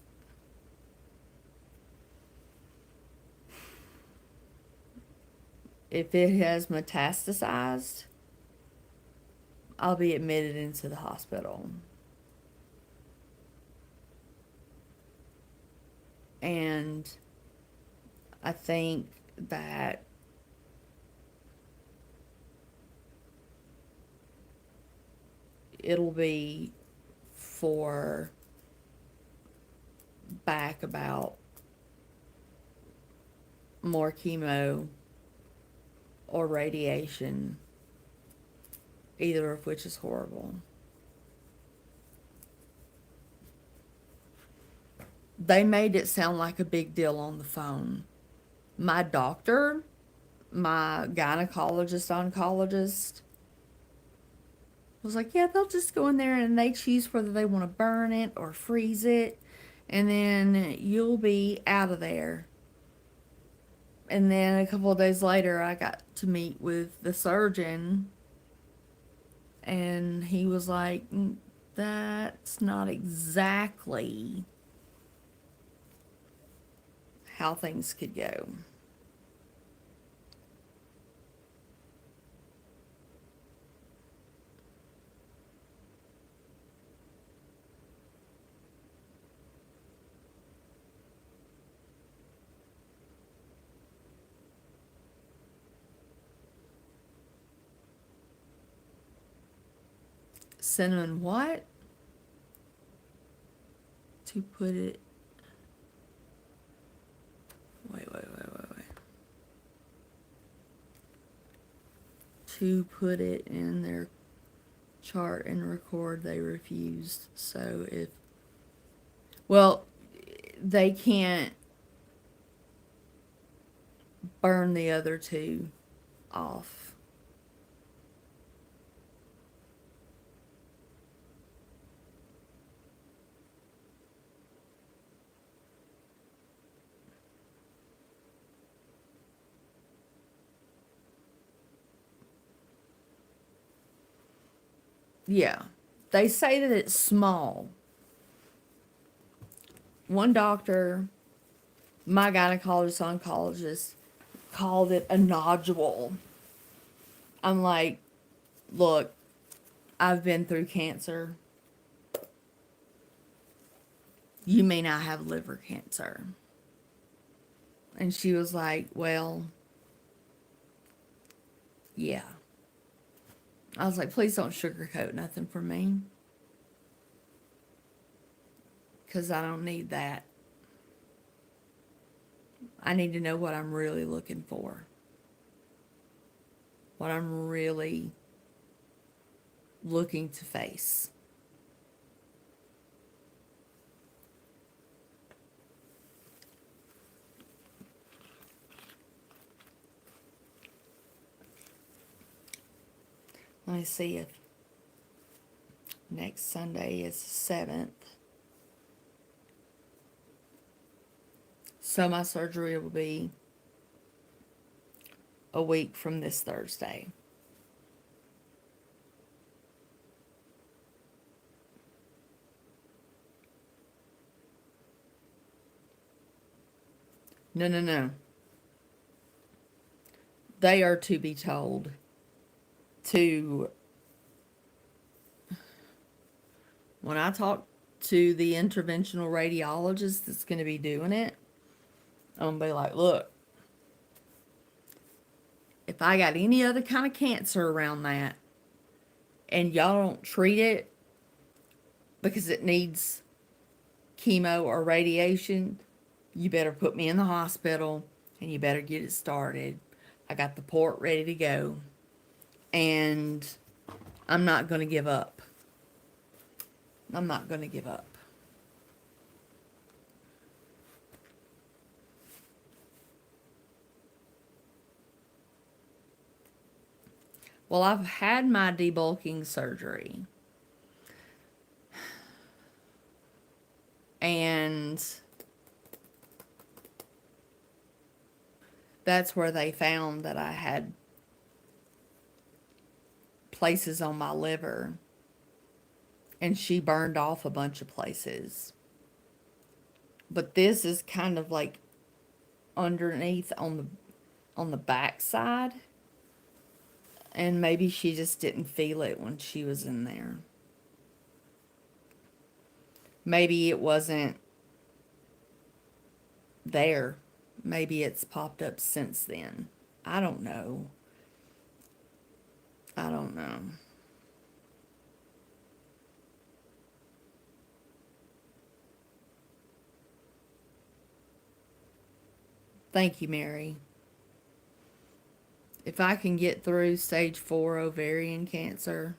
If it has metastasized, I'll be admitted into the hospital. And I think that it'll be for back about more chemo or radiation, either of which is horrible. They made it sound like a big deal on the phone. My doctor, my gynecologist, oncologist, was like, yeah, they'll just go in there and they choose whether they want to burn it or freeze it, and then you'll be out of there. And then a couple of days later, I got to meet with the surgeon, and he was like, that's not exactly how things could go. Cinnamon what? To put it. Wait. To put it in their chart and record, they refused. So if. Well, they can't burn the other two off. Yeah. They say that it's small. One doctor, my gynecologist, oncologist, called it a nodule. I'm like, look, I've been through cancer. You may not have liver cancer. And she was like, well, yeah. I was like, please don't sugarcoat nothing for me. Because I don't need that. I need to know what I'm really looking for. What I'm really looking to face. Let me see if next Sunday is the 7th. So my surgery will be a week from this Thursday. No. They are to be told to, when I talk to the interventional radiologist that's going to be doing it, I'm going to be like, look, if I got any other kind of cancer around that and y'all don't treat it because it needs chemo or radiation, you better put me in the hospital and you better get it started. I got the port ready to go. And I'm not going to give up. I'm not going to give up. Well, I've had my debulking surgery. And that's where they found that I had places on my liver. And she burned off a bunch of places. But this is kind of like underneath on the back side. And maybe she just didn't feel it when she was in there. Maybe it wasn't there. Maybe it's popped up since then. I don't know. I don't know. Thank you, Mary. If I can get through stage 4 ovarian cancer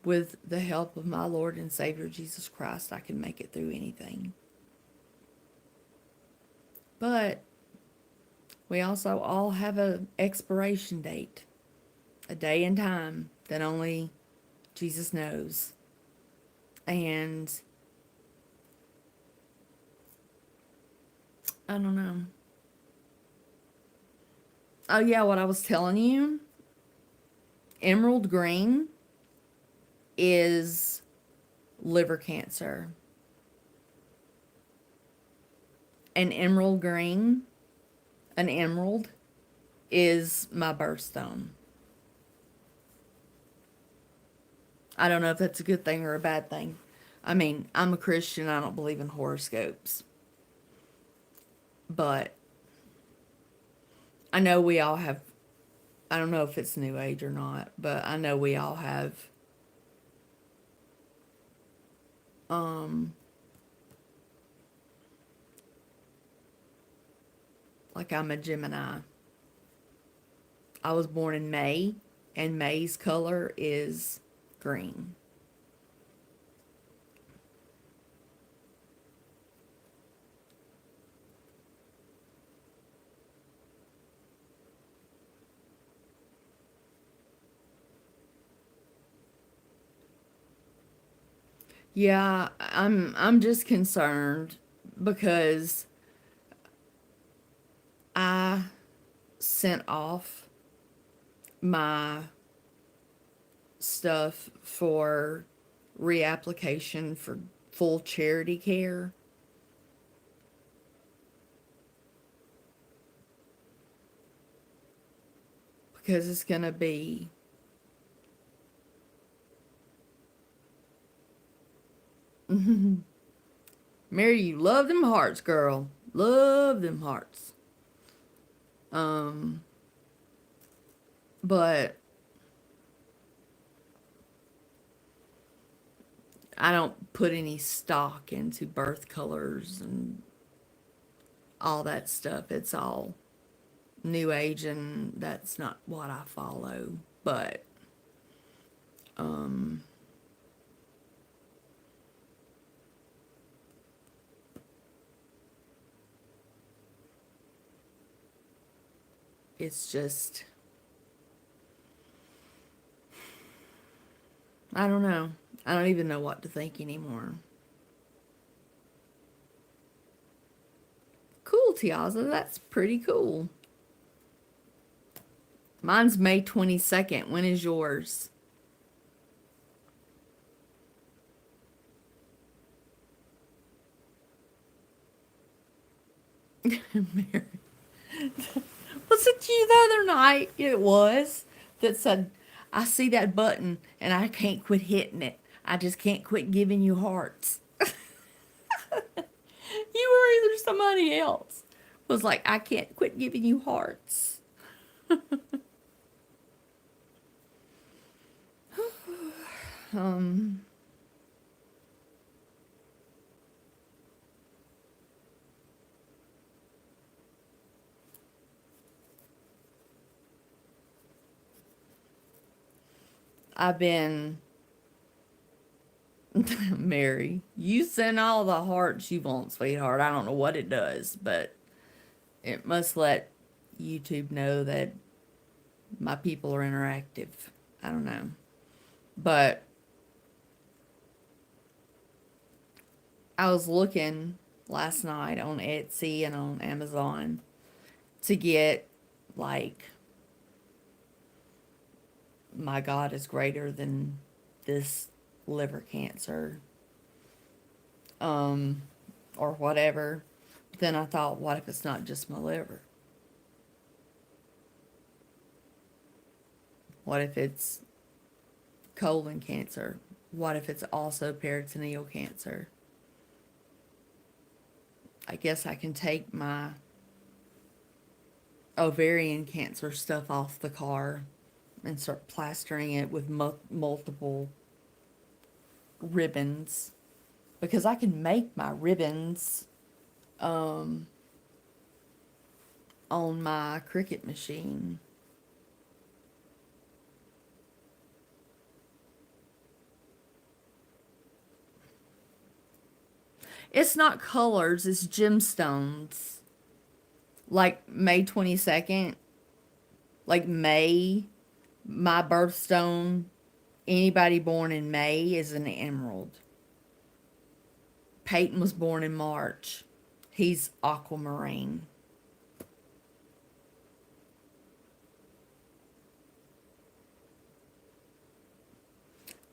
with the help of my Lord and Savior Jesus Christ, I can make it through anything. But we also all have an expiration date, a day and time that only Jesus knows. And I don't know. Oh, yeah, what I was telling you, emerald green is liver cancer. An emerald green, an emerald, is my birthstone. I don't know if that's a good thing or a bad thing. I mean, I'm a Christian. I don't believe in horoscopes. But I know we all have, I don't know if it's New Age or not, but I know we all have, um, like I'm a Gemini. I was born in May, and May's color is green. Yeah, I'm just concerned because I sent off my stuff for reapplication for full charity care because it's going to be Mary, you love them hearts, girl. Love them hearts. Um, but I don't put any stock into birth colors and all that stuff. It's all new age, and that's not what I follow. But um, it's just, I don't know. I don't even know what to think anymore. Cool, Tiaza. That's pretty cool. Mine's May 22nd. When is yours? Mary. Was it you the other night? It was. That said, I see that button and I can't quit hitting it. I just can't quit giving you hearts. You or either somebody else was like, I can't quit giving you hearts. Um, I've been Mary. You send all the hearts you want, sweetheart. I don't know what it does, but it must let YouTube know that my people are interactive. I don't know. But I was looking last night on Etsy and on Amazon to get, like, my God is greater than this liver cancer, um, or whatever. Then I thought, what if it's not just my liver? What if it's colon cancer? What if it's also peritoneal cancer? I guess I can take my ovarian cancer stuff off the car and start plastering it with multiple ribbons because I can make my ribbons um, on my Cricut machine. It's not colors, it's gemstones. Like May 22nd, like May, my birthstone, anybody born in May is an emerald. Peyton was born in March. He's aquamarine.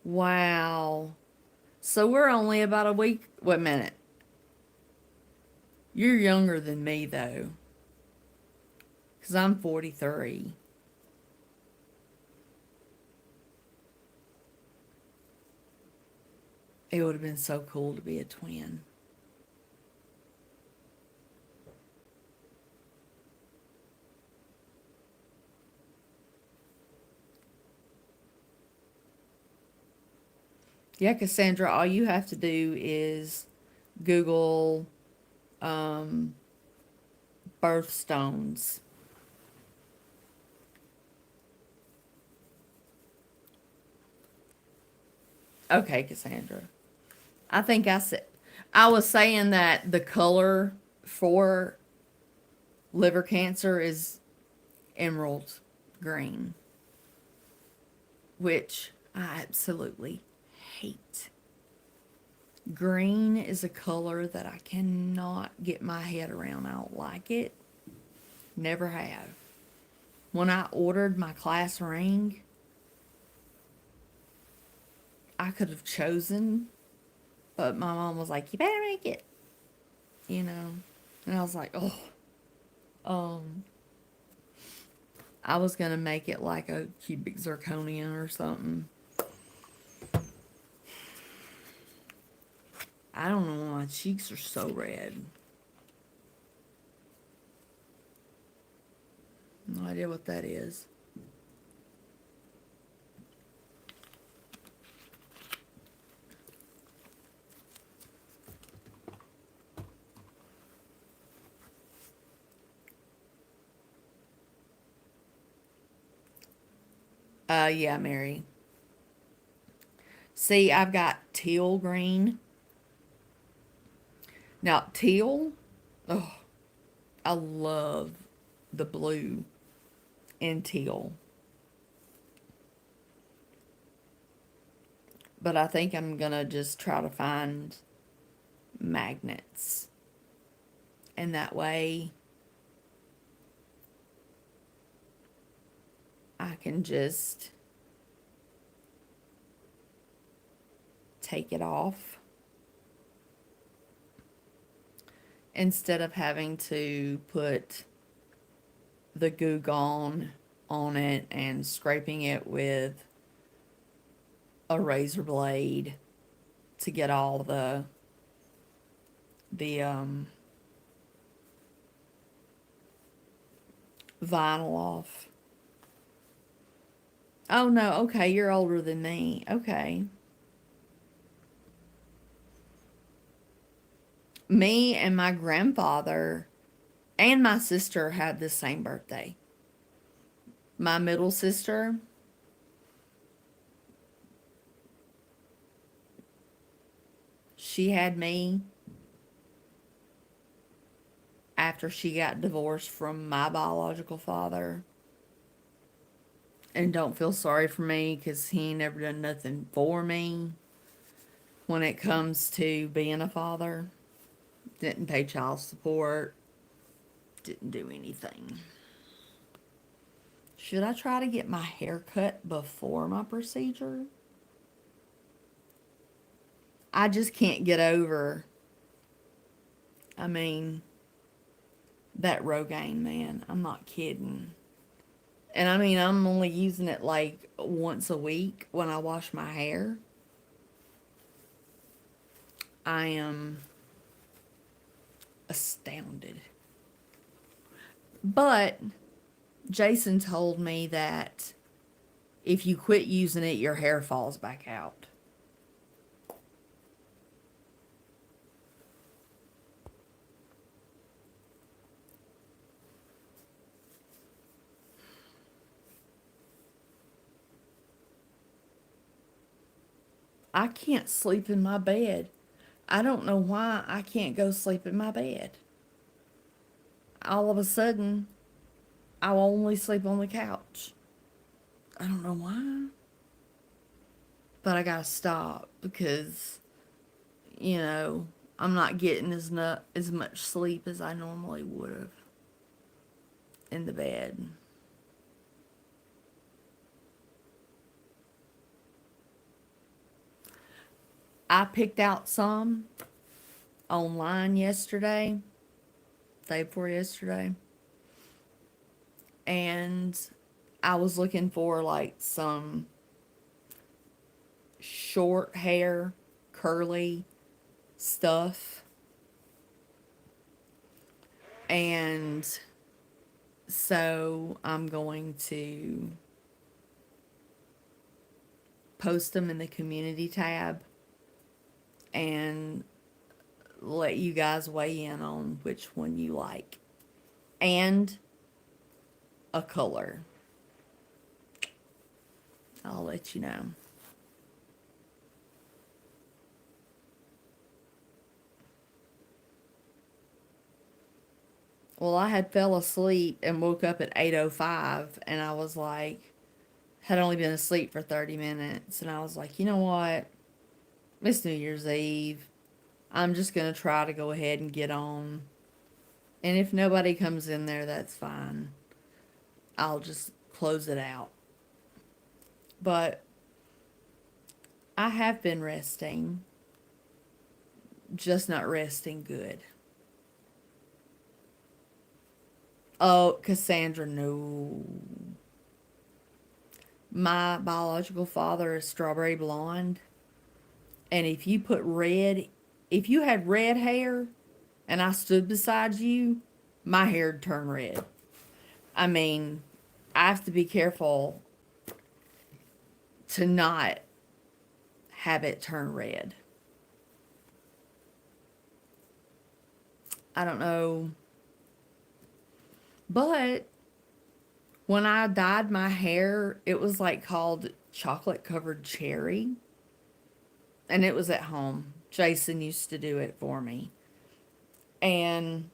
Wow. So we're only about a week. Wait a minute. You're younger than me, though, because I'm 43. It would have been so cool to be a twin. Yeah, Cassandra, all you have to do is Google um, birthstones. Okay, Cassandra. I think I said, I was saying that the color for liver cancer is emerald green, which I absolutely hate. Green is a color that I cannot get my head around. I don't like it. Never have. When I ordered my class ring, I could have chosen, but my mom was like, "You better make it," you know. And I was like, "Oh, um, I was gonna make it like a cubic zirconia or something." I don't know why my cheeks are so red. No idea what that is. Yeah, Mary. See, I've got teal green. Now, teal, oh, I love the blue in teal. But I think I'm gonna just try to find magnets. And that way I can just take it off instead of having to put the Goo Gone on it and scraping it with a razor blade to get all the vinyl off. Oh no, okay, you're older than me. Okay. Me and my grandfather and my sister had the same birthday. My middle sister, she had me after she got divorced from my biological father. And don't feel sorry for me because he ain't never done nothing for me when it comes to being a father. Didn't pay child support, didn't do anything. Should I try to get my hair cut before my procedure? I just can't get over, I mean, that Rogaine, man. I'm not kidding. And I mean, I'm only using it like once a week when I wash my hair. I am astounded. But Jason told me that if you quit using it, your hair falls back out. I can't sleep in my bed. I don't know why I can't go sleep in my bed. All of a sudden, I'll only sleep on the couch. I don't know why, but I gotta stop because, you know, I'm not getting as much sleep as I normally would have in the bed. I picked out some online yesterday day before yesterday. And I was looking for like some short hair, curly stuff. And so I'm going to post them in the community tab and let you guys weigh in on which one you like. And a color. I'll let you know. Well, I had fell asleep and woke up at 8:05 and I was like, had only been asleep for 30 minutes and I was like, you know what? It's New Year's Eve. I'm just going to try to go ahead and get on. And if nobody comes in there, that's fine. I'll just close it out. But I have been resting, just not resting good. Oh, Cassandra, no. My biological father is strawberry blonde. And if you put red, if you had red hair and I stood beside you, my hair'd turn red. I mean, I have to be careful to not have it turn red. I don't know. But when I dyed my hair, it was like called chocolate covered cherry. And it was at home. Jason used to do it for me. And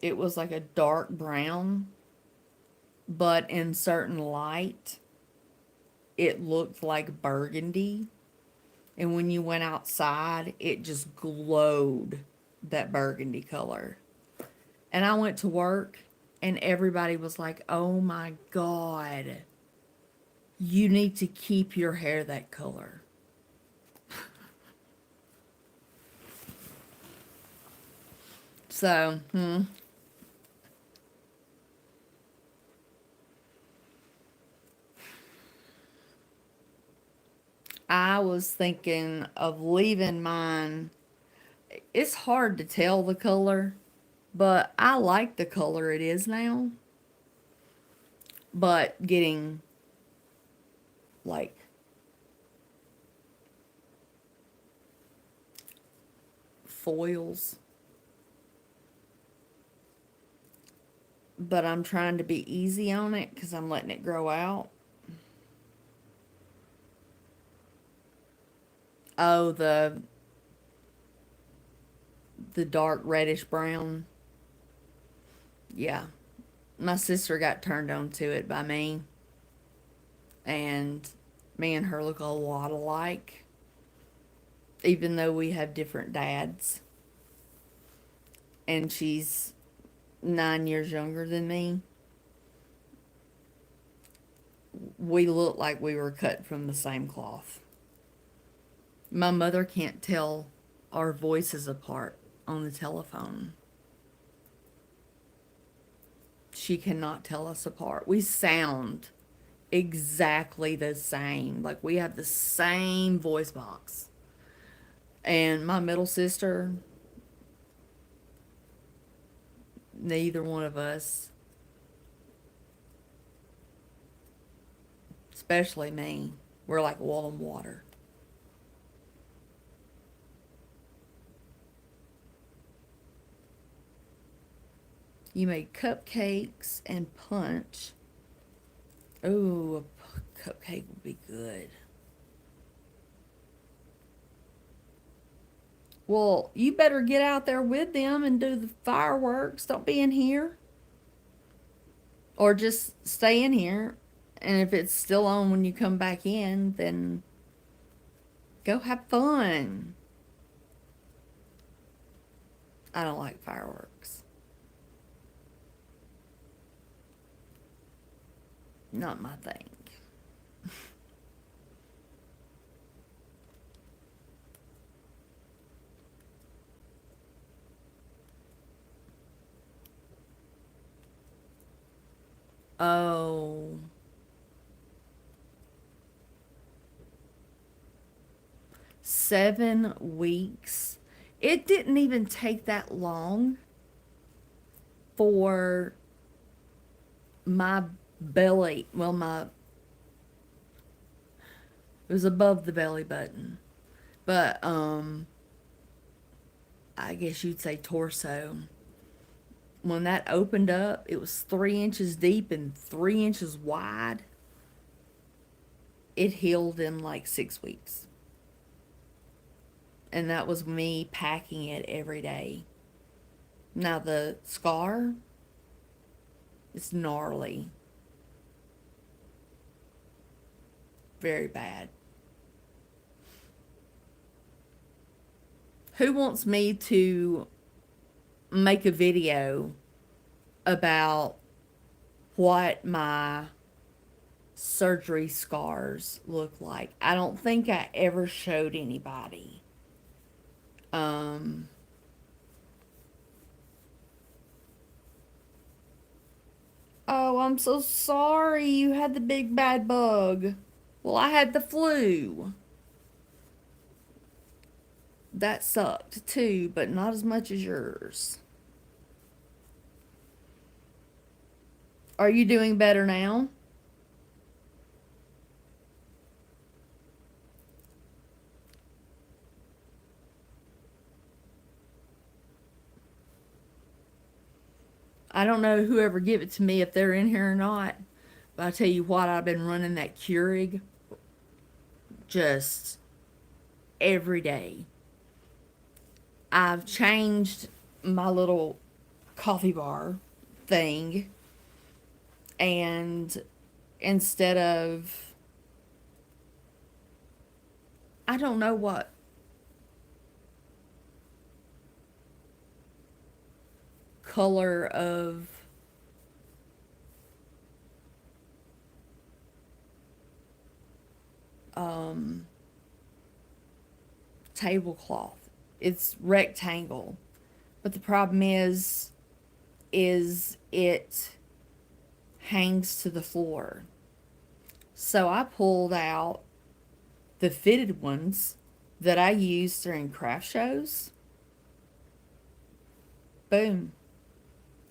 it was like a dark brown, but in certain light, it looked like burgundy. And when you went outside, it just glowed that burgundy color. And I went to work, and everybody was like, oh my God, you need to keep your hair that color. So, I was thinking of leaving mine. It's hard to tell the color, but I like the color it is now. But getting like foils. But I'm trying to be easy on it because I'm letting it grow out. Oh, the dark reddish brown. Yeah. My sister got turned on to it by me. And me and her look a lot alike. Even though we have different dads. And she's 9 years younger than me. We look like we were cut from the same cloth. My mother can't tell our voices apart on the telephone. She cannot tell us apart. We sound exactly the same. Like we have the same voice box. And my middle sister, neither one of us, especially me, we're like oil and water. You made cupcakes and punch. Oh, a cupcake would be good. Well, you better get out there with them and do the fireworks. Don't be in here. Or just stay in here. And if it's still on when you come back in, then go have fun. I don't like fireworks. Not my thing. Oh, 7 weeks. It didn't even take that long for my belly. Well, it was above the belly button, but I guess you'd say torso. When that opened up, it was 3 inches deep and 3 inches wide. It healed in like 6 weeks. And that was me packing it every day. Now, the scar, it's gnarly. Very bad. Who wants me to make a video about what my surgery scars look like? I don't think I ever showed anybody. Um, oh, I'm so sorry you had the big bad bug. Well, I had the flu. That sucked too, but not as much as yours. Are you doing better now? I don't know whoever give it to me if they're in here or not. But I tell you what, I've been running that Keurig just every day. I've changed my little coffee bar thing, and instead of, I don't know what color of um, tablecloth. It's rectangle, but the problem is it hangs to the floor. So I pulled out the fitted ones that I used during craft shows. Boom.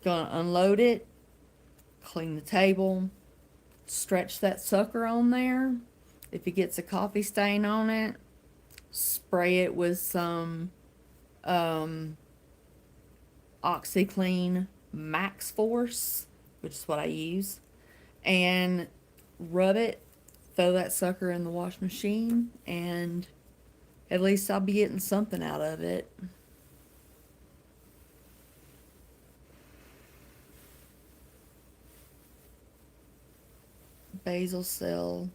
Gonna unload it, clean the table, stretch that sucker on there. If it gets a coffee stain on it, spray it with some um, OxiClean Max Force, which is what I use, and rub it, throw that sucker in the wash machine, and at least I'll be getting something out of it. Basil cell.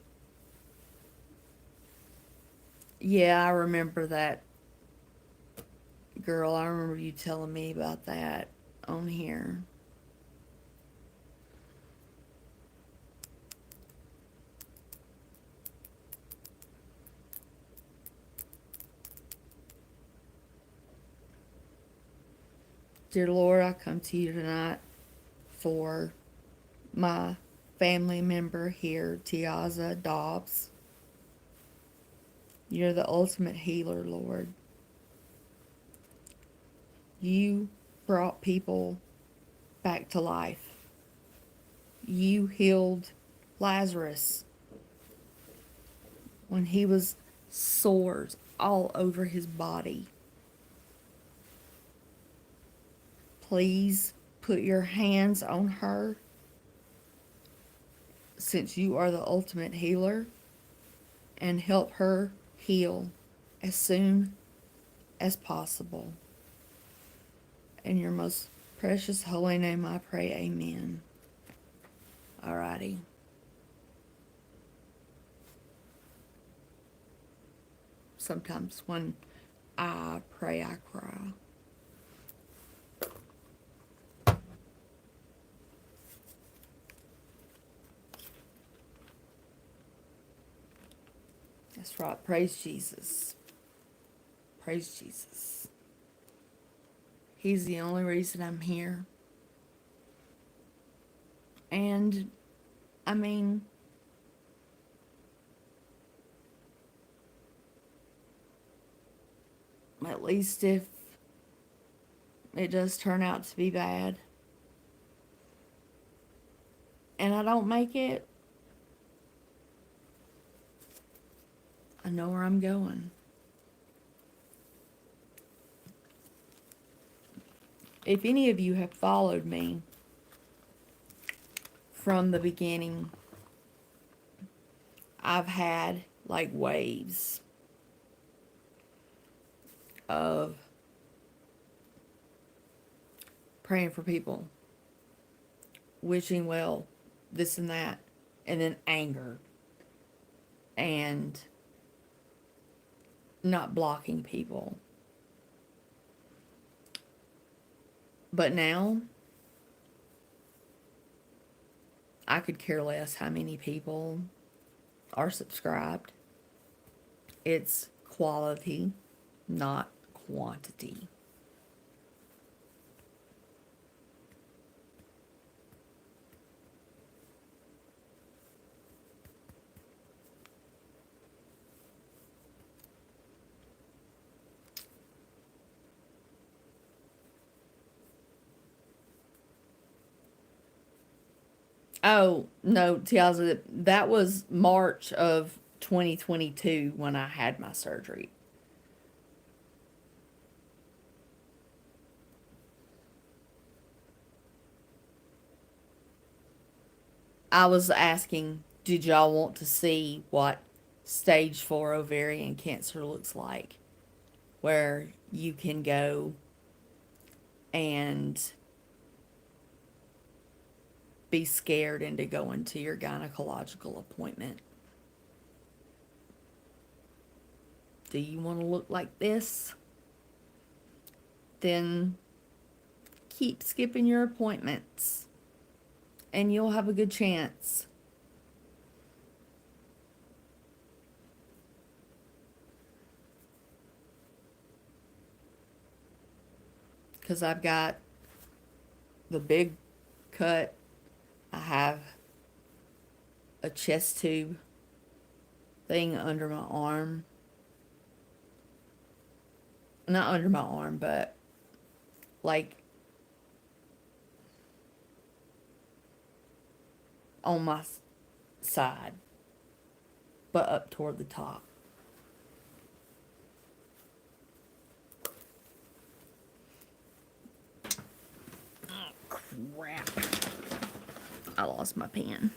Yeah, I remember that, girl. I remember you telling me about that on here. Dear Lord, I come to you tonight for my family member here, Tiaza Dobbs. You're the ultimate healer, Lord. You brought people back to life. You healed Lazarus when he was sores all over his body. Please put your hands on her, since you are the ultimate healer, and help her heal as soon as possible. In your most precious holy name I pray, amen. Alrighty. Sometimes when I pray, I cry. That's right. Praise Jesus. Praise Jesus. He's the only reason I'm here. And I mean, at least if it does turn out to be bad and I don't make it, I know where I'm going. If any of you have followed me from the beginning, I've had like waves of praying for people, wishing well, this and that, and then anger and not blocking people. But now, I could care less how many people are subscribed. It's quality, not quantity. Oh, no, Tiaza, that was March of 2022 when I had my surgery. I was asking, did y'all want to see what stage 4 ovarian cancer looks like? Where you can go and be scared into going to your gynecological appointment. Do you want to look like this? Then keep skipping your appointments and you'll have a good chance. Because I've got the big cut, I have a chest tube thing under my arm. Not under my arm, but like on my side, but up toward the top. Oh, crap. I lost my pen.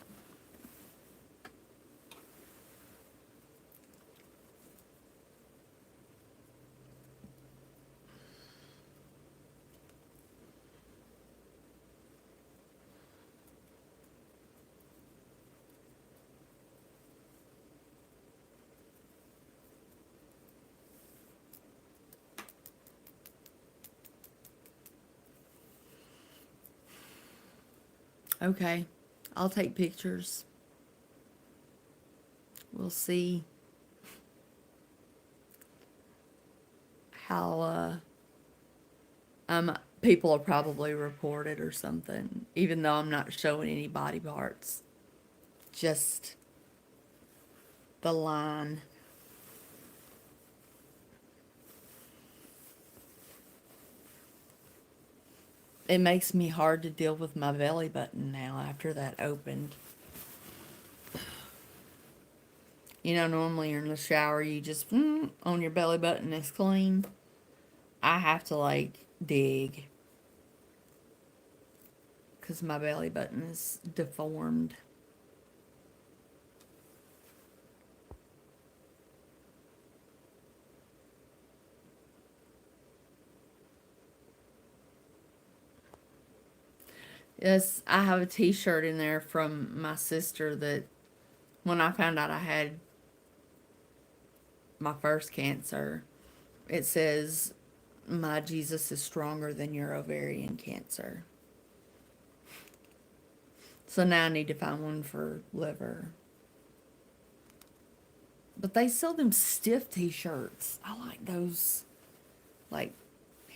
Okay, I'll take pictures. We'll see how people will probably report it or something, even though I'm not showing any body parts. Just the line. It makes me hard to deal with my belly button now after that opened. You know, normally you're in the shower, you just on your belly button, it's clean. I have to like dig because my belly button is deformed. Yes, I have a t-shirt in there from my sister that when I found out I had my first cancer, it says, "My Jesus is stronger than your ovarian cancer." So now I need to find one for liver. But they sell them stiff t-shirts. I like those, like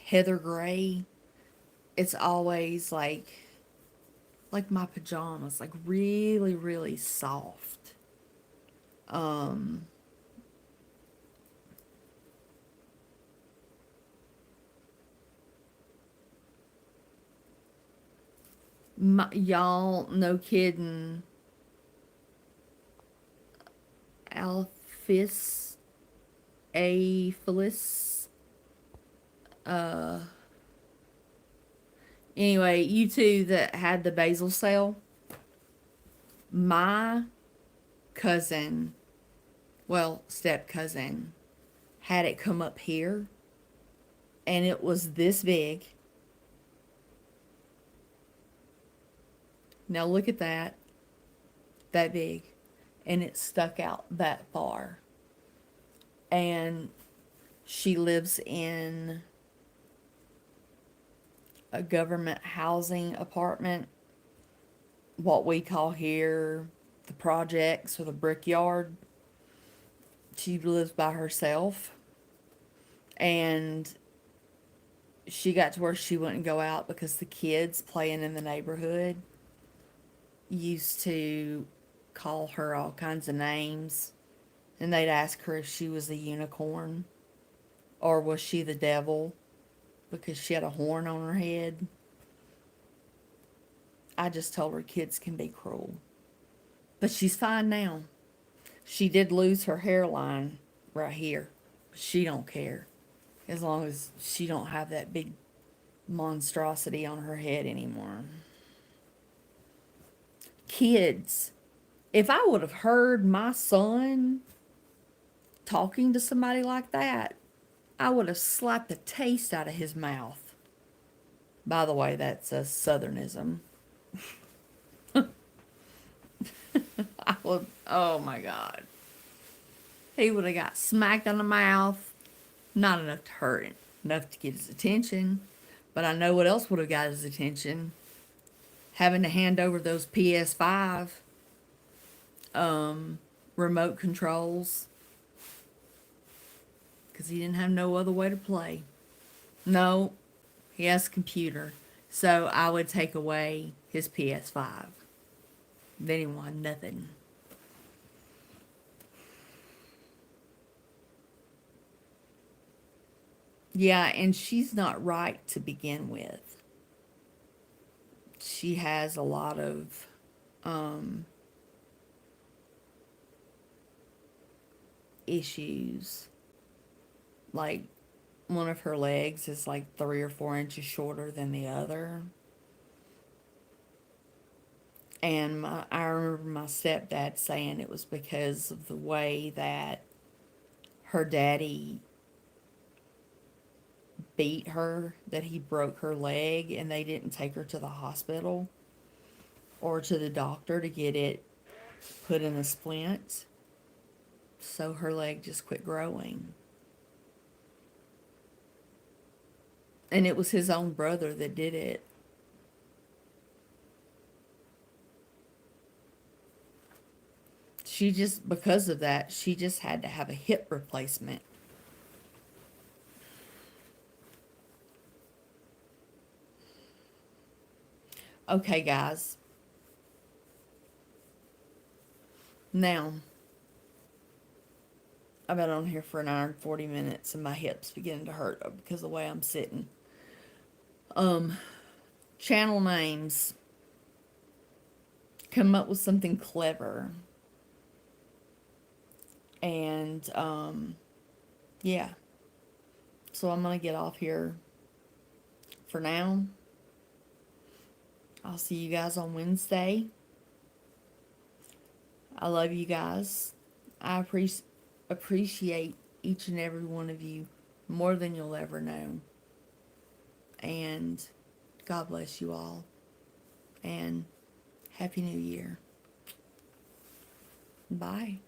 heather gray. It's always like like my pajamas, like really, really soft. Um, y'all, no kidding, Alphys Aphelis. Uh, anyway, you two that had the basal cell, my cousin, well, step cousin, had it come up here, and it was this big. Now look at that big, and it stuck out that far. And she lives in a government housing apartment, what we call here the projects or the brickyard. She lives by herself, and she got to where she wouldn't go out because the kids playing in the neighborhood used to call her all kinds of names, and they'd ask her if she was a unicorn or was she the devil because she had a horn on her head. I just told her kids can be cruel. But she's fine now. She did lose her hairline right here. But she don't care. As long as she don't have that big monstrosity on her head anymore. Kids. If I would have heard my son talking to somebody like that, I would have slapped the taste out of his mouth. By the way, that's a southernism. I would, oh my God. He would have got smacked on the mouth. Not enough to hurt him, enough to get his attention. But I know what else would have got his attention. Having to hand over those PS5 remote controls. Because he didn't have no other way to play. No, he has a computer. So I would take away his PS5. Then he wanted nothing. Yeah, and she's not right to begin with. She has a lot of issues. Like, one of her legs is like 3 or 4 inches shorter than the other. And I remember my stepdad saying it was because of the way that her daddy beat her, that he broke her leg, and they didn't take her to the hospital or to the doctor to get it put in a splint. So her leg just quit growing. And it was his own brother that did it. She just, because of that, she just had to have a hip replacement. Okay, guys. Now, I've been on here for an hour and 40 minutes and my hips beginning to hurt because of the way I'm sitting. Channel names. Come up with something clever. And, yeah. So I'm going to get off here for now. I'll see you guys on Wednesday. I love you guys. I appreciate each and every one of you more than you'll ever know. And God bless you all. And Happy New Year. Bye.